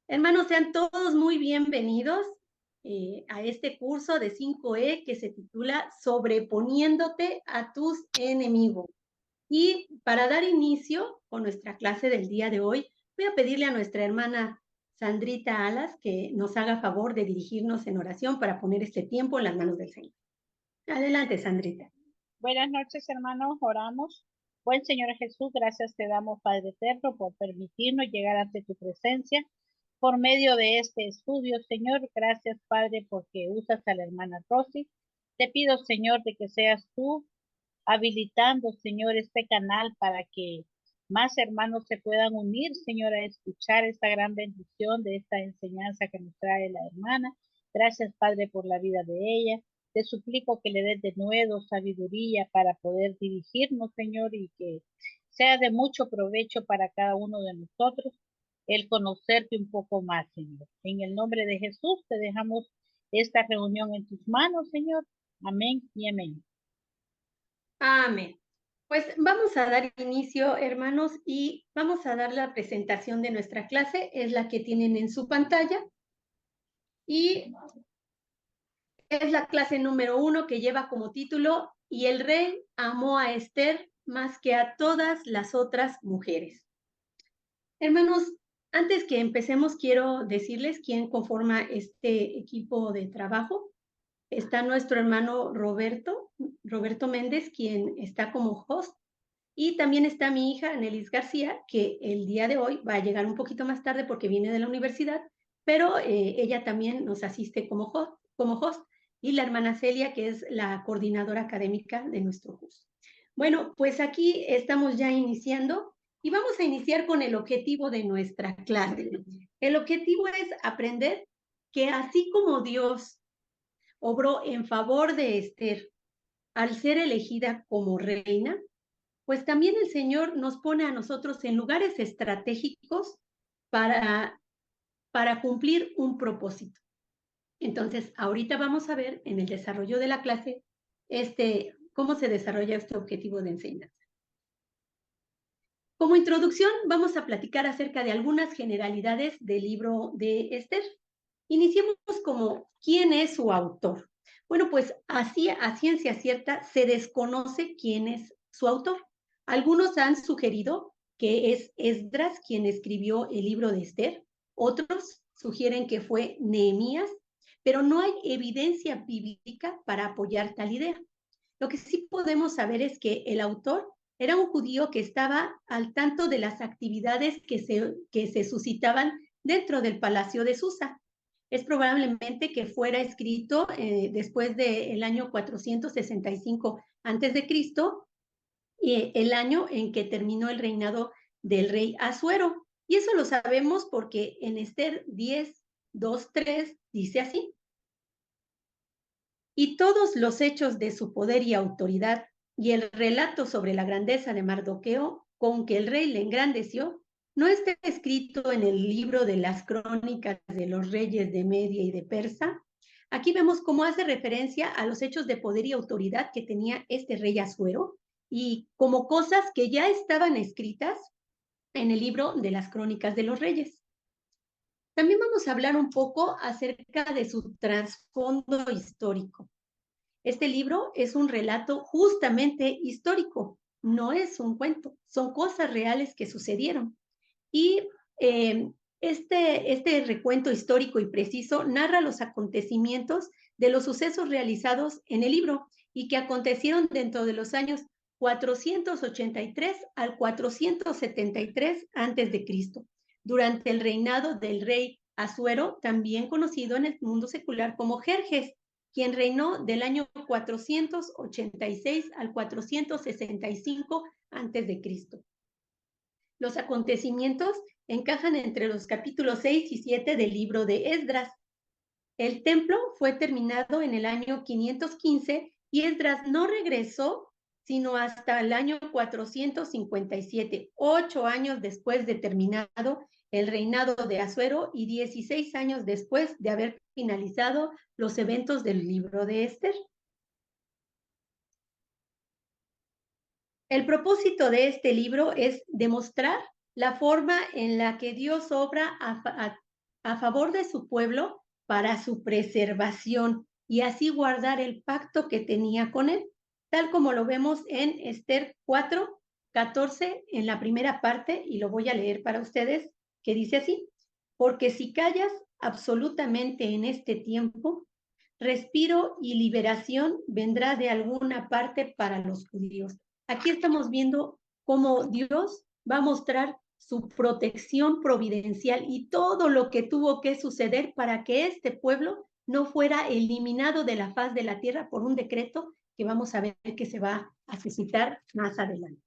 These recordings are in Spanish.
Hermanos, sean todos muy bienvenidos a este curso de 5E que se titula Sobreponiéndote a tus enemigos. Y para dar inicio con nuestra clase del día de hoy, voy a pedirle a nuestra hermana Sandrita Alas que nos haga favor de dirigirnos en oración para poner este tiempo en las manos del Señor. Adelante, Sandrita. Buenas noches, hermanos. Oramos. Buen Señor Jesús, gracias te damos, Padre Eterno, por permitirnos llegar ante tu presencia por medio de este estudio. Señor, gracias, Padre, porque usas a la hermana Rosy. Te pido, Señor, de que seas tú habilitando, Señor, este canal para que más hermanos se puedan unir, Señor, a escuchar esta gran bendición de esta enseñanza que nos trae la hermana. Gracias, Padre, por la vida de ella. Te suplico que le des de nuevo sabiduría para poder dirigirnos, Señor, y que sea de mucho provecho para cada uno de nosotros el conocerte un poco más, Señor. En el nombre de Jesús te dejamos esta reunión en tus manos, Señor. Amén y amén. Amén. Pues vamos a dar inicio, hermanos, y vamos a dar la presentación de nuestra clase. Es la que tienen en su pantalla. Y es la clase número 1 que lleva como título "Y el rey amó a Esther más que a todas las otras mujeres". Hermanos, antes que empecemos, quiero decirles quién conforma este equipo de trabajo. Está nuestro hermano Roberto Méndez, quien está como host, y también está mi hija, Nelis García, que el día de hoy va a llegar un poquito más tarde porque viene de la universidad, pero ella también nos asiste como host, y la hermana Celia, que es la coordinadora académica de nuestro curso. Bueno, pues aquí estamos ya iniciando y vamos a iniciar con el objetivo de nuestra clase. El objetivo es aprender que así como Dios obró en favor de Esther al ser elegida como reina, pues también el Señor nos pone a nosotros en lugares estratégicos para, para cumplir un propósito. Entonces, ahorita vamos a ver en el desarrollo de la clase cómo se desarrolla este objetivo de enseñanza. Como introducción, vamos a platicar acerca de algunas generalidades del libro de Esther. Iniciemos como, ¿quién es su autor? Bueno, pues así a ciencia cierta se desconoce quién es su autor. Algunos han sugerido que es Esdras quien escribió el libro de Esther, otros sugieren que fue Nehemías, pero no hay evidencia bíblica para apoyar tal idea. Lo que sí podemos saber es que el autor era un judío que estaba al tanto de las actividades que se suscitaban dentro del palacio de Susa. Es probablemente que fuera escrito después del año 465 a.C., el año en que terminó el reinado del rey Asuero. Y eso lo sabemos porque en Esther 10, 2, 3 dice así: "Y todos los hechos de su poder y autoridad, y el relato sobre la grandeza de Mardoqueo, con que el rey le engrandeció, no está escrito en el libro de las crónicas de los reyes de Media y de Persa". Aquí vemos cómo hace referencia a los hechos de poder y autoridad que tenía este rey Asuero, y como cosas que ya estaban escritas en el libro de las crónicas de los reyes. También vamos a hablar un poco acerca de su trasfondo histórico. Este libro es un relato justamente histórico, no es un cuento, son cosas reales que sucedieron. Y eh, este recuento histórico y preciso narra los acontecimientos de los sucesos realizados en el libro y que acontecieron dentro de los años 483 al 473 a.C., durante el reinado del rey Asuero, también conocido en el mundo secular como Jerjes, quien reinó del año 486 al 465 a.C. Los acontecimientos encajan entre los capítulos 6 y 7 del libro de Esdras. El templo fue terminado en el año 515 y Esdras no regresó sino hasta el año 457, 8 años después de terminado el reinado de Asuero y 16 años después de haber finalizado los eventos del libro de Esther. El propósito de este libro es demostrar la forma en la que Dios obra a favor de su pueblo para su preservación y así guardar el pacto que tenía con él, tal como lo vemos en Esther 4:14 en la primera parte, y lo voy a leer para ustedes, que dice así: porque si callas absolutamente en este tiempo, respiro y liberación vendrá de alguna parte para los judíos. Aquí estamos viendo cómo Dios va a mostrar su protección providencial y todo lo que tuvo que suceder para que este pueblo no fuera eliminado de la faz de la tierra por un decreto que vamos a ver que se va a suscitar más adelante.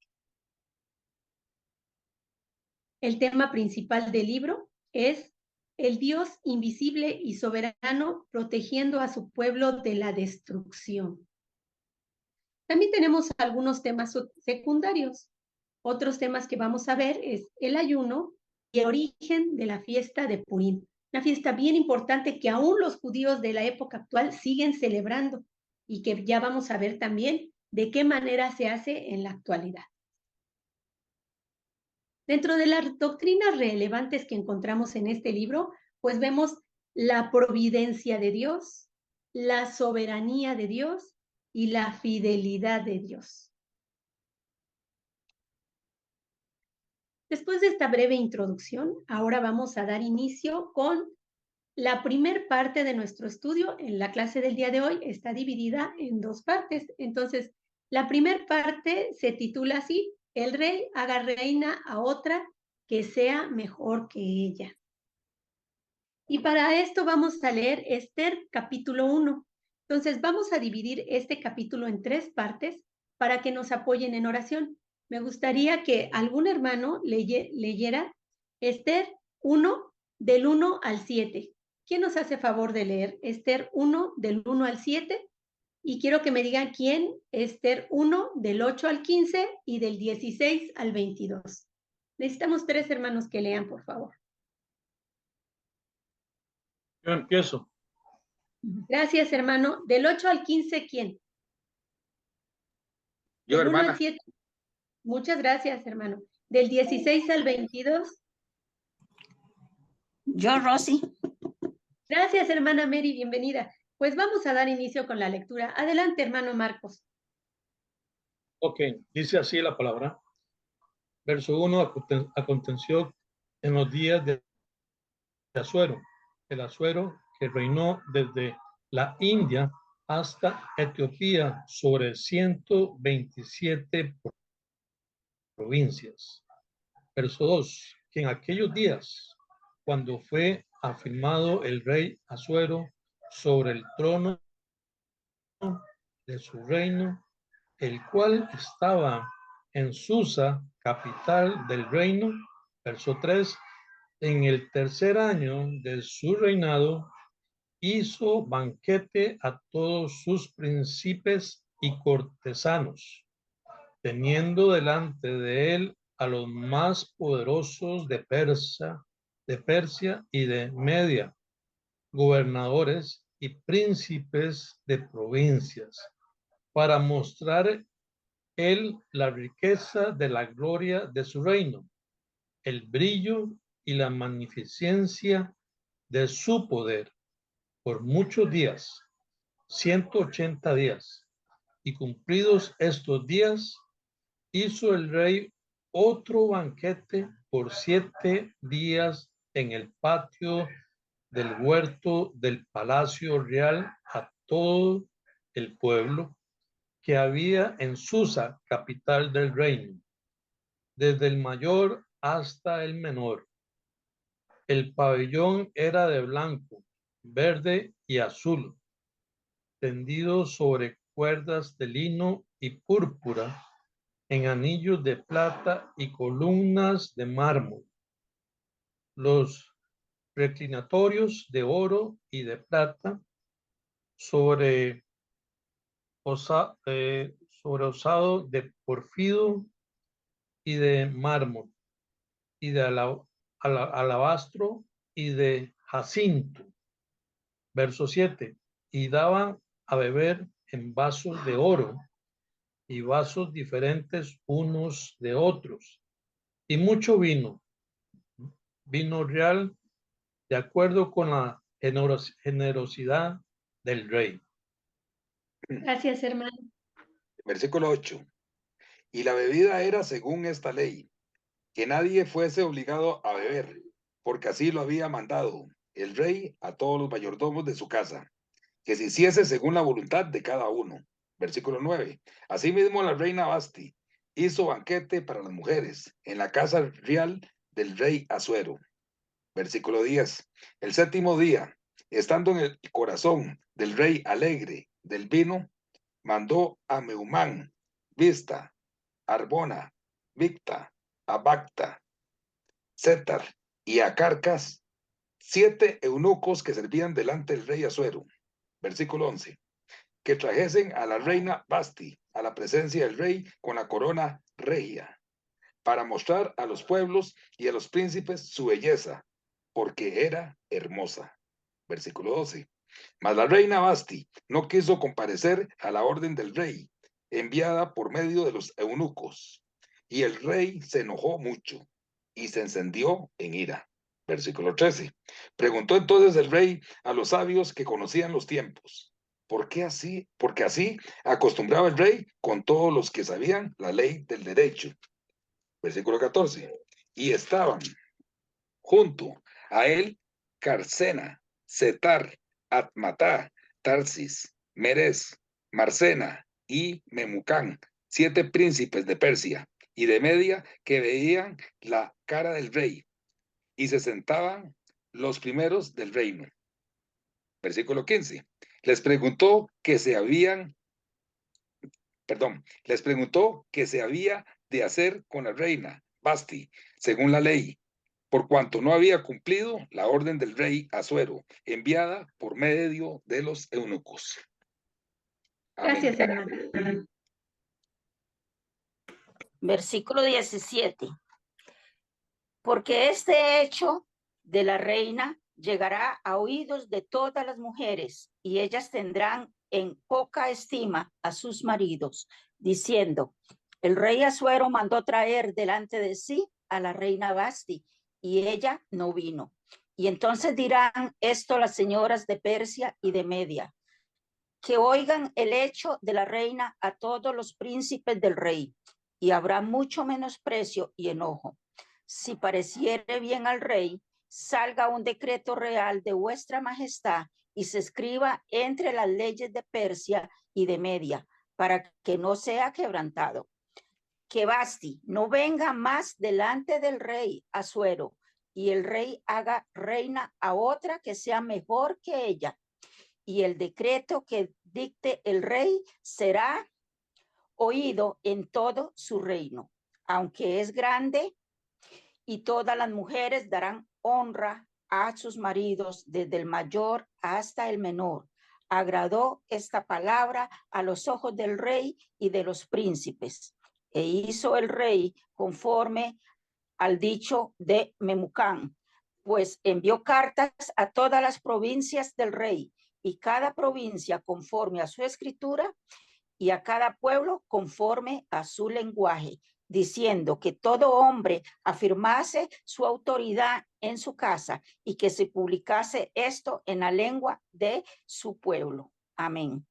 El tema principal del libro es el Dios invisible y soberano protegiendo a su pueblo de la destrucción. También tenemos algunos temas secundarios. Otros temas que vamos a ver es el ayuno y el origen de la fiesta de Purim. Una fiesta bien importante que aún los judíos de la época actual siguen celebrando y que ya vamos a ver también de qué manera se hace en la actualidad. Dentro de las doctrinas relevantes que encontramos en este libro, pues vemos la providencia de Dios, la soberanía de Dios y la fidelidad de Dios. Después de esta breve introducción, ahora vamos a dar inicio con la primer parte de nuestro estudio. En la clase del día de hoy está dividida en dos partes. Entonces, la primera parte se titula así: el rey haga reina a otra que sea mejor que ella. Y para esto vamos a leer Esther capítulo 1. Entonces, vamos a dividir este capítulo en 3 partes para que nos apoyen en oración. Me gustaría que algún hermano leyera Esther 1 del 1 al 7. ¿Quién nos hace favor de leer Esther 1 del 1 al 7? Y quiero que me digan quién, Esther 1 del 8 al 15 y del 16 al 22. Necesitamos 3 hermanos que lean, por favor. Yo empiezo. Gracias, hermano. Del 8 al 15, ¿quién? Yo, Del 1 hermana. al 7. Muchas gracias, hermano. Del 16 al 22. Yo, Rosy. Gracias, hermana Mary, bienvenida. Pues vamos a dar inicio con la lectura. Adelante, hermano Marcos. Ok, dice así la palabra. Verso 1, aconteció en los días de Asuero, el Asuero que reinó desde la India hasta Etiopía sobre 127 provincias. Verso 2, que en aquellos días, cuando fue afirmado el rey Asuero sobre el trono de su reino, el cual estaba en Susa, capital del reino. Verso 3, en el tercer año de su reinado, hizo banquete a todos sus príncipes y cortesanos, teniendo delante de él a los más poderosos de Persia y de Media, gobernadores y príncipes de provincias, para mostrar él la riqueza de la gloria de su reino, el brillo y la magnificencia de su poder, por muchos días, 180 días. Y cumplidos estos días, hizo el rey otro banquete por 7 días en el patio del huerto del palacio real a todo el pueblo que había en Susa, capital del reino, desde el mayor hasta el menor. El pabellón era de blanco, verde y azul, tendido sobre cuerdas de lino y púrpura, en anillos de plata y columnas de mármol. Los reclinatorios de oro y de plata sobre osado de porfido y de mármol y de alabastro y de jacinto. Verso 7. Y daban a beber en vasos de oro y vasos diferentes unos de otros, y mucho vino real de acuerdo con la generosidad del rey. Gracias, hermano. Versículo 8. Y la bebida era según esta ley, que nadie fuese obligado a beber, porque así lo había mandado el rey a todos los mayordomos de su casa, que se hiciese según la voluntad de cada uno. Versículo 9. Asimismo la reina Basti hizo banquete para las mujeres en la casa real del rey Asuero. Versículo 10. El séptimo día, estando en el corazón del rey alegre del vino, mandó a Meumán, Vista, Arbona, Victa, Abacta, Zetar y a Carcas, 7 eunucos que servían delante del rey Asuero. Versículo 11. Que trajesen a la reina Basti a la presencia del rey con la corona regia, para mostrar a los pueblos y a los príncipes su belleza, porque era hermosa. Versículo 12. Mas la reina Basti no quiso comparecer a la orden del rey, enviada por medio de los eunucos. Y el rey se enojó mucho y se encendió en ira. Versículo 13. Preguntó entonces el rey a los sabios que conocían los tiempos. ¿Por qué así? Porque así acostumbraba el rey con todos los que sabían la ley del derecho. Versículo 14. Y estaban junto a él Carcena, Setar, Atmatá, Tarsis, Meres, Marcena y Memucán, 7 príncipes de Persia y de Media que veían la cara del rey y se sentaban los primeros del reino. Versículo 15. Les preguntó qué se había de hacer con la reina Basti, según la ley, por cuanto no había cumplido la orden del rey Asuero, enviada por medio de los eunucos. Amén. Gracias, hermano. Versículo 17. Porque este hecho de la reina llegará a oídos de todas las mujeres, y ellas tendrán en poca estima a sus maridos, diciendo: el rey Asuero mandó traer delante de sí a la reina Basti, y ella no vino. Y entonces dirán esto las señoras de Persia y de Media: que oigan el hecho de la reina a todos los príncipes del rey, y habrá mucho menosprecio y enojo. Si pareciere bien al rey, salga un decreto real de vuestra majestad y se escriba entre las leyes de Persia y de Media, para que no sea quebrantado. Que Basti no venga más delante del rey Asuero, y el rey haga reina a otra que sea mejor que ella, y el decreto que dicte el rey será oído en todo su reino, aunque es grande, y todas las mujeres darán honra a sus maridos, desde el mayor hasta el menor. Agradó esta palabra a los ojos del rey y de los príncipes, e hizo el rey conforme al dicho de Memucán, pues envió cartas a todas las provincias del rey, y cada provincia conforme a su escritura, y a cada pueblo conforme a su lenguaje, diciendo que todo hombre afirmase su autoridad en su casa y que se publicase esto en la lengua de su pueblo. Amén.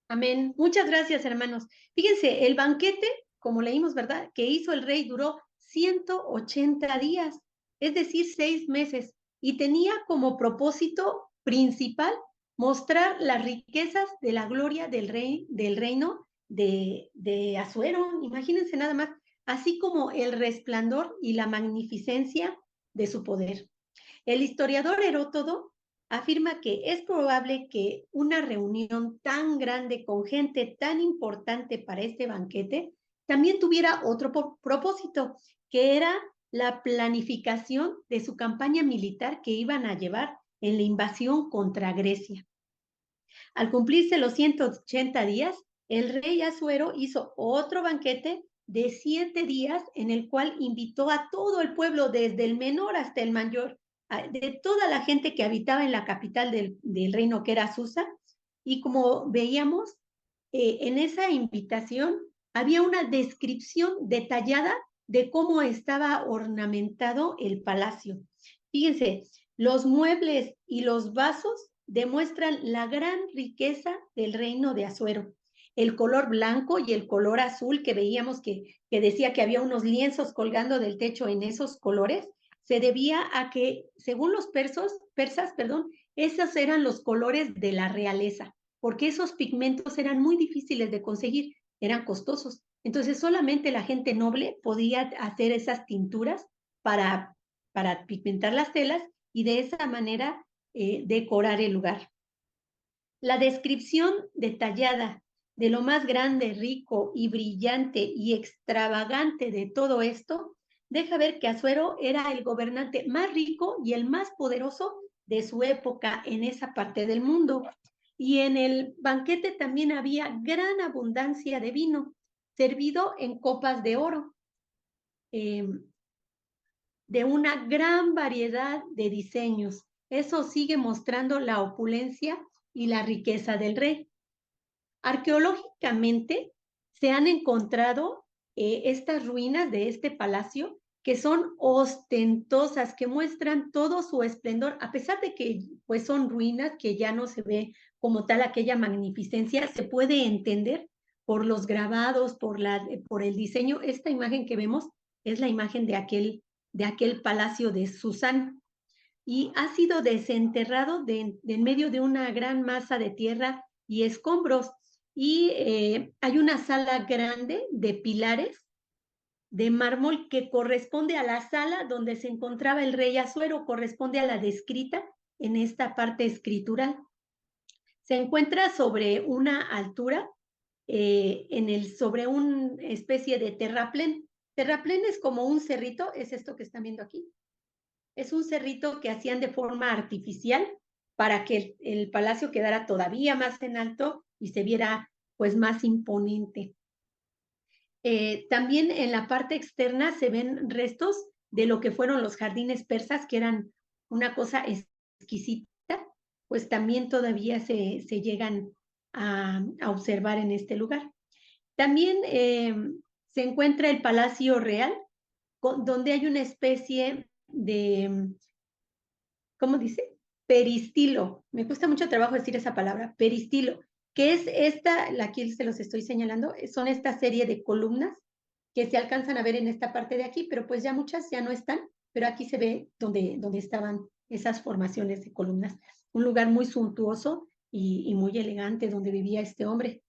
Amén. Muchas gracias, hermanos. Fíjense, el banquete, como leímos, ¿verdad?, que hizo el rey duró 180 días, es decir, 6 meses, y tenía como propósito principal mostrar las riquezas de la gloria del reino de Asuero. Imagínense nada más, así como el resplandor y la magnificencia de su poder. El historiador Heródoto afirma que es probable que una reunión tan grande con gente tan importante para este banquete también tuviera otro propósito, que era la planificación de su campaña militar que iban a llevar en la invasión contra Grecia. Al cumplirse los 180 días, el rey Asuero hizo otro banquete de 7 días en el cual invitó a todo el pueblo, desde el menor hasta el mayor, de toda la gente que habitaba en la capital del reino, que era Susa. Y como veíamos, en esa invitación había una descripción detallada de cómo estaba ornamentado el palacio. Fíjense, Los muebles y los vasos demuestran la gran riqueza del reino de Asuero. El color blanco y el color azul que veíamos que decía que había unos lienzos colgando del techo en esos colores, se debía a que, según los persas, esos eran los colores de la realeza, porque esos pigmentos eran muy difíciles de conseguir, eran costosos. Entonces solamente la gente noble podía hacer esas tinturas para pigmentar las telas y de esa manera decorar el lugar. La descripción detallada de lo más grande, rico y brillante y extravagante de todo esto deja ver que Asuero era el gobernante más rico y el más poderoso de su época en esa parte del mundo. Y en el banquete también había gran abundancia de vino, servido en copas de oro, de una gran variedad de diseños. Eso sigue mostrando la opulencia y la riqueza del rey. Arqueológicamente se han encontrado estas ruinas de este palacio que son ostentosas, que muestran todo su esplendor, a pesar de que pues son ruinas que ya no se ve como tal aquella magnificencia, se puede entender por los grabados, por el diseño. Esta imagen que vemos es la imagen de aquel palacio de Susán y ha sido desenterrado de en medio de una gran masa de tierra y escombros. Y hay una sala grande de pilares de mármol que corresponde a la sala donde se encontraba el rey Asuero, corresponde a la descrita en esta parte escritural. Se encuentra sobre una altura, sobre una especie de terraplén. Terraplén es como un cerrito, es esto que están viendo aquí. Es un cerrito que hacían de forma artificial para que el palacio quedara todavía más en alto y se viera pues más imponente. También en la parte externa se ven restos de lo que fueron los jardines persas, que eran una cosa exquisita, pues también todavía se llegan a observar en este lugar. También se encuentra el Palacio Real, donde hay una especie de, ¿cómo dice? Peristilo. Me cuesta mucho trabajo decir esa palabra, peristilo, que es esta, aquí se los estoy señalando, son esta serie de columnas que se alcanzan a ver en esta parte de aquí, pero pues ya muchas ya no están, pero aquí se ve donde estaban esas formaciones de columnas. Un lugar muy suntuoso y muy elegante donde vivía este hombre.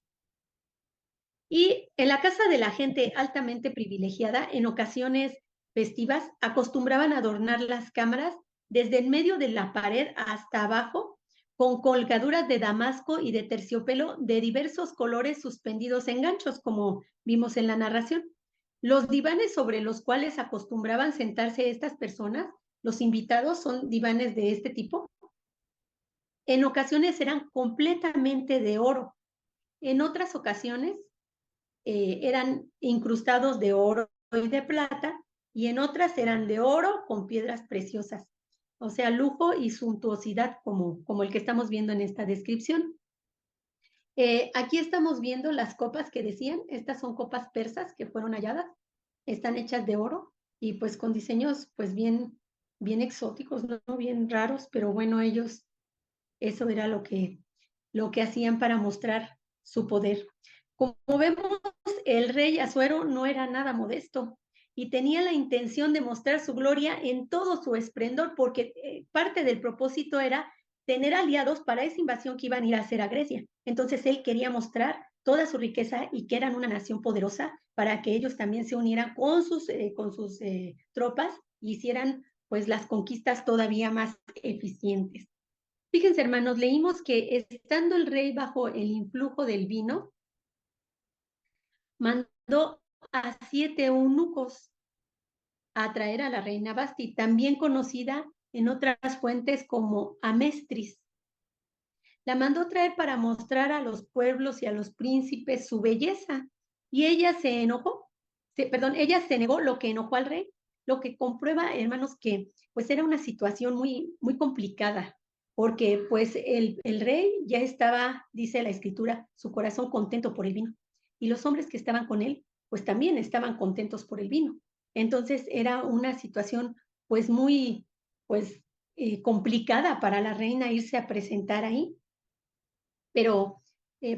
Y en la casa de la gente altamente privilegiada, en ocasiones festivas, acostumbraban a adornar las cámaras desde en medio de la pared hasta abajo, con colgaduras de damasco y de terciopelo de diversos colores suspendidos en ganchos, como vimos en la narración. Los divanes sobre los cuales acostumbraban sentarse estas personas, los invitados, son divanes de este tipo. En ocasiones eran completamente de oro. En otras ocasiones eran incrustados de oro y de plata, y en otras eran de oro con piedras preciosas. O sea, lujo y suntuosidad como el que estamos viendo en esta descripción. Aquí estamos viendo las copas que decían, estas son copas persas que fueron halladas, están hechas de oro y pues con diseños pues bien exóticos, ¿no? Bien raros, pero bueno, ellos, eso era lo que hacían para mostrar su poder. Como vemos, el rey Asuero no era nada modesto y tenía la intención de mostrar su gloria en todo su esplendor, porque parte del propósito era tener aliados para esa invasión que iban a ir a hacer a Grecia. Entonces él quería mostrar toda su riqueza y que eran una nación poderosa para que ellos también se unieran con sus tropas y hicieran pues las conquistas todavía más eficientes. Fíjense, hermanos, leímos que estando el rey bajo el influjo del vino, mandó a 7 eunucos a traer a la reina Basti, también conocida en otras fuentes como Amestris. La mandó traer para mostrar a los pueblos y a los príncipes su belleza. Y ella se enojó, ella se negó, lo que enojó al rey, lo que comprueba, hermanos, que pues era una situación muy, muy complicada, porque pues el rey ya estaba, dice la escritura, su corazón contento por el vino. Y los hombres que estaban con él, pues también estaban contentos por el vino. Entonces era una situación pues muy, pues complicada para la reina irse a presentar ahí, pero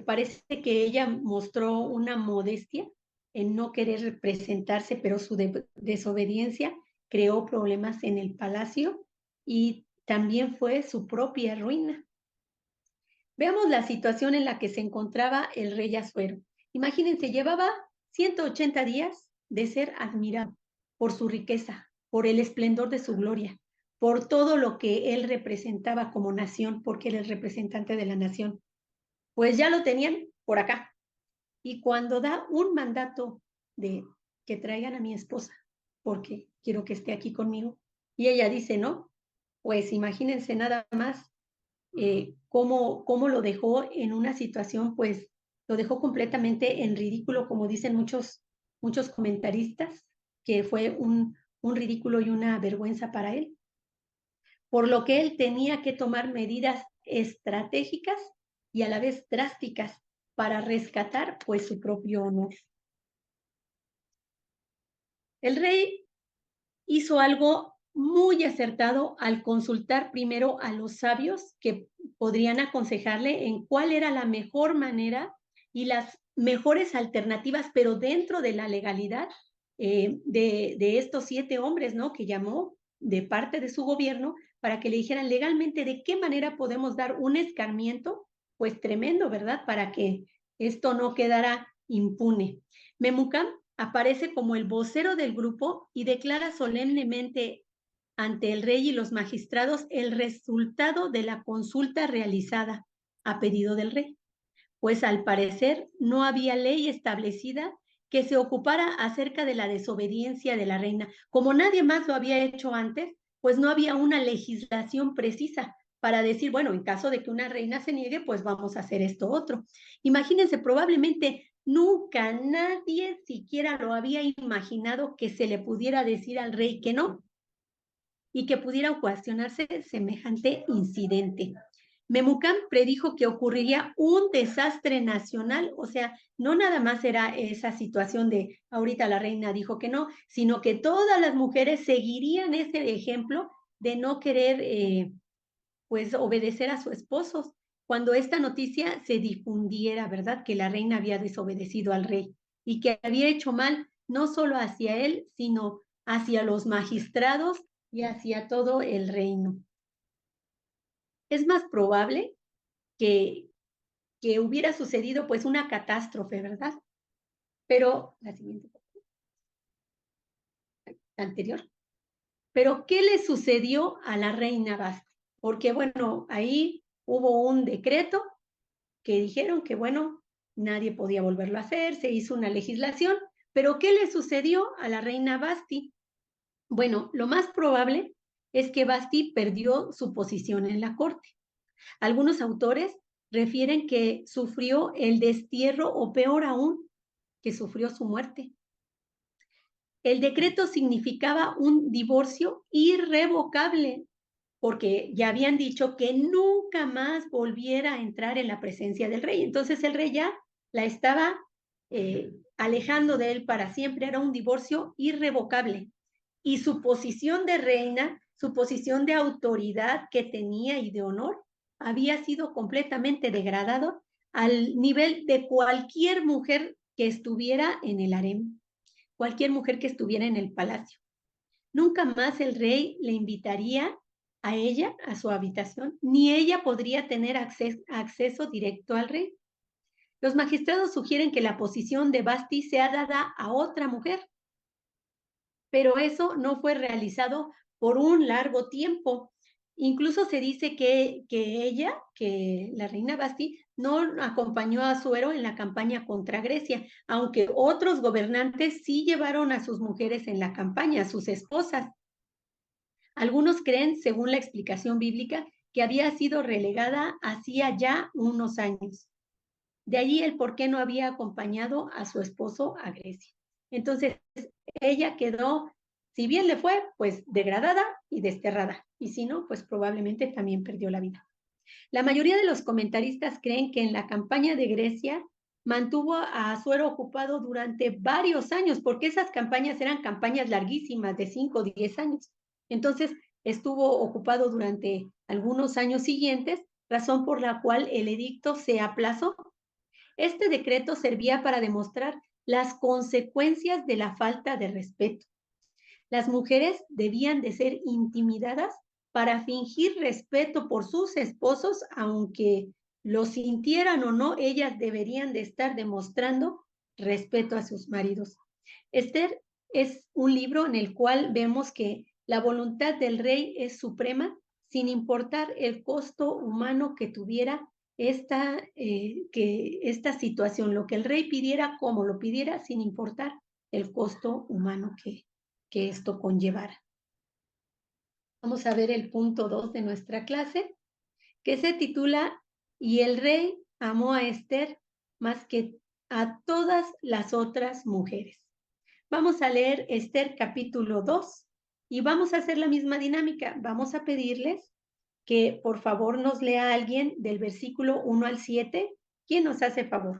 parece que ella mostró una modestia en no querer presentarse, pero su desobediencia creó problemas en el palacio y también fue su propia ruina. Veamos la situación en la que se encontraba el rey Asuero. Imagínense, llevaba 180 días de ser admirado por su riqueza, por el esplendor de su gloria, por todo lo que él representaba como nación, porque él es representante de la nación. Pues ya lo tenían por acá. Y cuando da un mandato de que traigan a mi esposa, porque quiero que esté aquí conmigo, y ella dice no, pues imagínense nada más cómo lo dejó en una situación, pues lo dejó completamente en ridículo, como dicen muchos comentaristas, que fue un ridículo y una vergüenza para él, por lo que él tenía que tomar medidas estratégicas y a la vez drásticas para rescatar pues su propio honor. El rey hizo algo muy acertado al consultar primero a los sabios que podrían aconsejarle en cuál era la mejor manera y las mejores alternativas, pero dentro de la legalidad de estos 7 hombres, ¿no? Que llamó de parte de su gobierno para que le dijeran legalmente de qué manera podemos dar un escarmiento, pues tremendo, ¿verdad? Para que esto no quedara impune. Memucán aparece como el vocero del grupo y declara solemnemente ante el rey y los magistrados el resultado de la consulta realizada a pedido del rey, pues al parecer no había ley establecida que se ocupara acerca de la desobediencia de la reina. Como nadie más lo había hecho antes, pues no había una legislación precisa para decir, bueno, en caso de que una reina se niegue, pues vamos a hacer esto otro. Imagínense, probablemente nunca nadie siquiera lo había imaginado que se le pudiera decir al rey que no y que pudiera ocasionarse semejante incidente. Memucán predijo que ocurriría un desastre nacional, o sea, no nada más era esa situación de ahorita la reina dijo que no, sino que todas las mujeres seguirían ese ejemplo de no querer pues obedecer a sus esposos. Cuando esta noticia se difundiera, ¿verdad? Que la reina había desobedecido al rey y que había hecho mal no solo hacia él, sino hacia los magistrados y hacia todo el reino. Es más probable que hubiera sucedido pues una catástrofe, ¿verdad? Pero, la siguiente, la anterior. Pero, ¿qué le sucedió a la reina Basti? Porque, bueno, ahí hubo un decreto que dijeron que, bueno, nadie podía volverlo a hacer, se hizo una legislación, pero ¿qué le sucedió a la reina Basti? Bueno, lo más probable es que Basti perdió su posición en la corte. Algunos autores refieren que sufrió el destierro o peor aún, que sufrió su muerte. El decreto significaba un divorcio irrevocable, porque ya habían dicho que nunca más volviera a entrar en la presencia del rey. Entonces el rey ya la estaba alejando de él para siempre, era un divorcio irrevocable. Y su posición de reina, su posición de autoridad que tenía y de honor, había sido completamente degradado al nivel de cualquier mujer que estuviera en el harem, cualquier mujer que estuviera en el palacio. Nunca más el rey le invitaría a ella a su habitación, ni ella podría tener acceso directo al rey. Los magistrados sugieren que la posición de Basti sea dada a otra mujer, pero eso no fue realizado por un largo tiempo. Incluso se dice que ella, que la reina Basti, no acompañó a Suero en la campaña contra Grecia, aunque otros gobernantes sí llevaron a sus mujeres en la campaña, a sus esposas. Algunos creen, según la explicación bíblica, que había sido relegada hacía ya unos años. De allí el por qué no había acompañado a su esposo a Grecia. Entonces, ella quedó, si bien le fue, pues degradada y desterrada. Y si no, pues probablemente también perdió la vida. La mayoría de los comentaristas creen que en la campaña de Grecia mantuvo a Asuero ocupado durante varios años, porque esas campañas eran campañas larguísimas de 5 o 10 años. Entonces, estuvo ocupado durante algunos años siguientes, razón por la cual el edicto se aplazó. Este decreto servía para demostrar las consecuencias de la falta de respeto. Las mujeres debían de ser intimidadas para fingir respeto por sus esposos, aunque lo sintieran o no, ellas deberían de estar demostrando respeto a sus maridos. Esther es un libro en el cual vemos que la voluntad del rey es suprema, sin importar el costo humano que tuviera esta situación, lo que el rey pidiera, como lo pidiera, sin importar el costo humano que esto conllevara. Vamos a ver el punto 2 de nuestra clase, que se titula "Y el rey amó a Esther más que a todas las otras mujeres". Vamos a leer Esther capítulo 2 y vamos a hacer la misma dinámica. Vamos a pedirles que por favor nos lea a alguien del versículo 1 al 7. ¿Quién nos hace favor?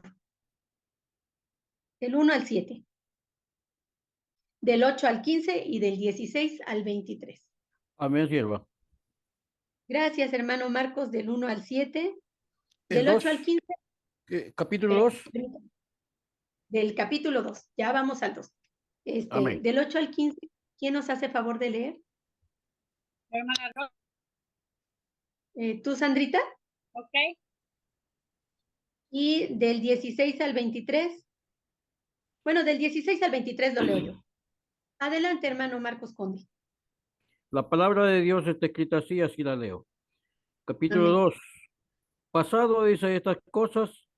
Del 1 al 7. Del 8 al 15 y del 16 al 23. Amén, sierva. Gracias, hermano Marcos, del 1 al 7. El Del 8 al 2, 15. capítulo 2. Del capítulo 2. Ya vamos al 2. Amén. Del 8 al 15, ¿quién nos hace favor de leer? Hermana Rosa. ¿Tú, Sandrita? Ok. Y del 16 al 23. Bueno, del 16 al 23 lo leo yo. Adelante, hermano Marcos Conde. La palabra de Dios está escrita así, así la leo. Capítulo Amén. 2. Pasado dice estas cosas,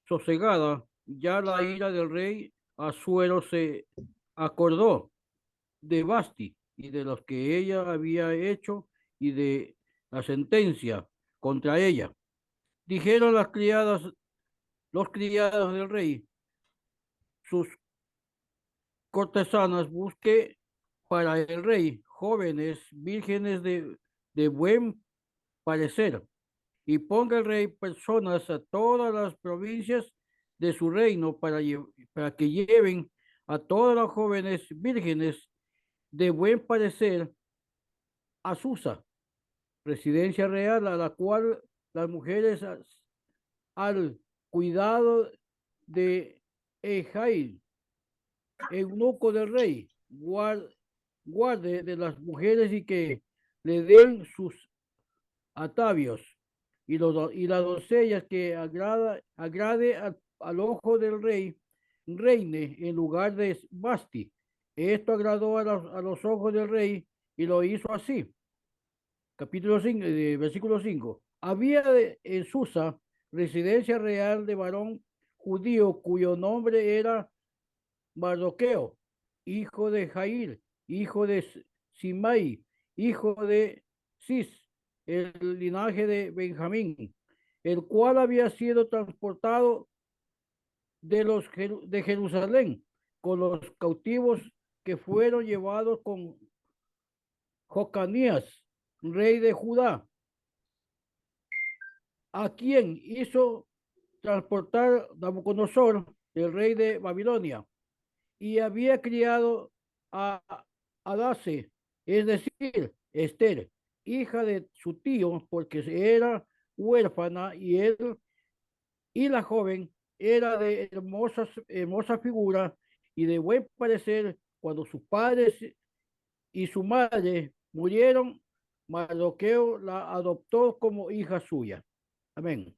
sosegada ya la ira del rey Asuero se acordó de Basti y de los que ella había hecho y de la sentencia contra ella. Dijeron los criados del rey, sus cortesanas, busque para el rey jóvenes vírgenes de buen parecer, y ponga el rey personas a todas las provincias de su reino para que lleven a todas las jóvenes vírgenes de buen parecer a Susa, residencia real, a la cual las mujeres al cuidado de Ejail, eunuco del rey, guarde de las mujeres y que le den sus atavios y las doncellas que agrade al ojo del rey, reine en lugar de Basti. Esto agradó a los ojos del rey y lo hizo así. Capítulo 5, versículo 5. Había en Susa residencia real de varón judío cuyo nombre era Mardoqueo, hijo de Jair, hijo de Simai, hijo de Cis, el linaje de Benjamín, el cual había sido transportado de Jerusalén con los cautivos que fueron llevados con Jocanías, rey de Judá, a quien hizo transportar Nabucodonosor, el rey de Babilonia, y había criado a Adase, es decir, Esther, hija de su tío, porque era huérfana y la joven era de hermosa figura y de buen parecer. Cuando sus padres y su madre murieron, Mardoqueo la adoptó como hija suya. Amén.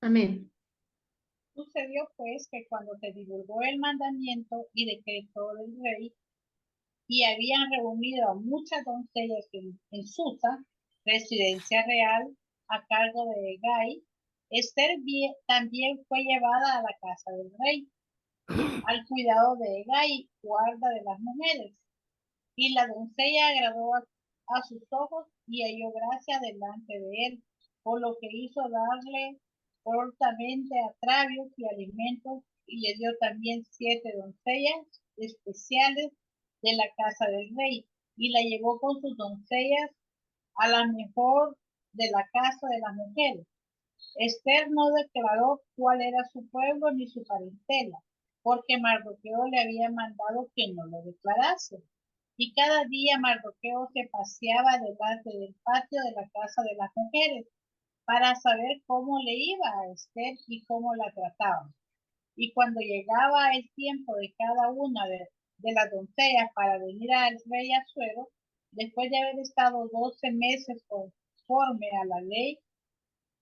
Amén. Sucedió pues que cuando se divulgó el mandamiento y decreto del rey, y habían reunido a muchas doncellas en Susa, residencia real, a cargo de Gai, Esther también fue llevada a la casa del rey, al cuidado de Gai, guarda de las mujeres. Y la doncella agradó a sus ojos y halló gracia delante de él, por lo que hizo darle prontamente atravios y alimentos, y le dio también 7 doncellas especiales de la casa del rey, y la llevó con sus doncellas a la mejor de la casa de las mujeres. Esther no declaró cuál era su pueblo ni su parentela, porque Mardoqueo le había mandado que no lo declarase. Y cada día Mardoqueo se paseaba delante del patio de la casa de las mujeres para saber cómo le iba a Esther y cómo la trataban. Y cuando llegaba el tiempo de cada una de las doncellas para venir al rey Asuero, después de haber estado 12 meses conforme a la ley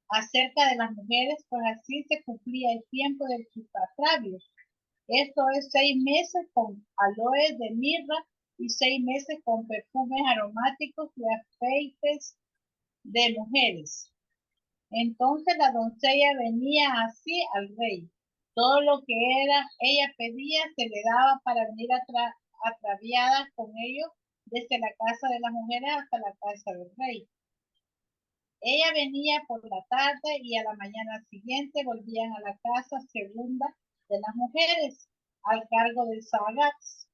acerca de las mujeres, pues así se cumplía el tiempo de sus agravios. Esto es 6 meses con aloes de mirra y 6 meses con perfumes aromáticos y aceites de mujeres. Entonces la doncella venía así al rey. Todo lo que ella pedía se le daba para venir atraviada con ellos desde la casa de las mujeres hasta la casa del rey. Ella venía por la tarde y a la mañana siguiente volvían a la casa segunda de las mujeres, al cargo de Sagax,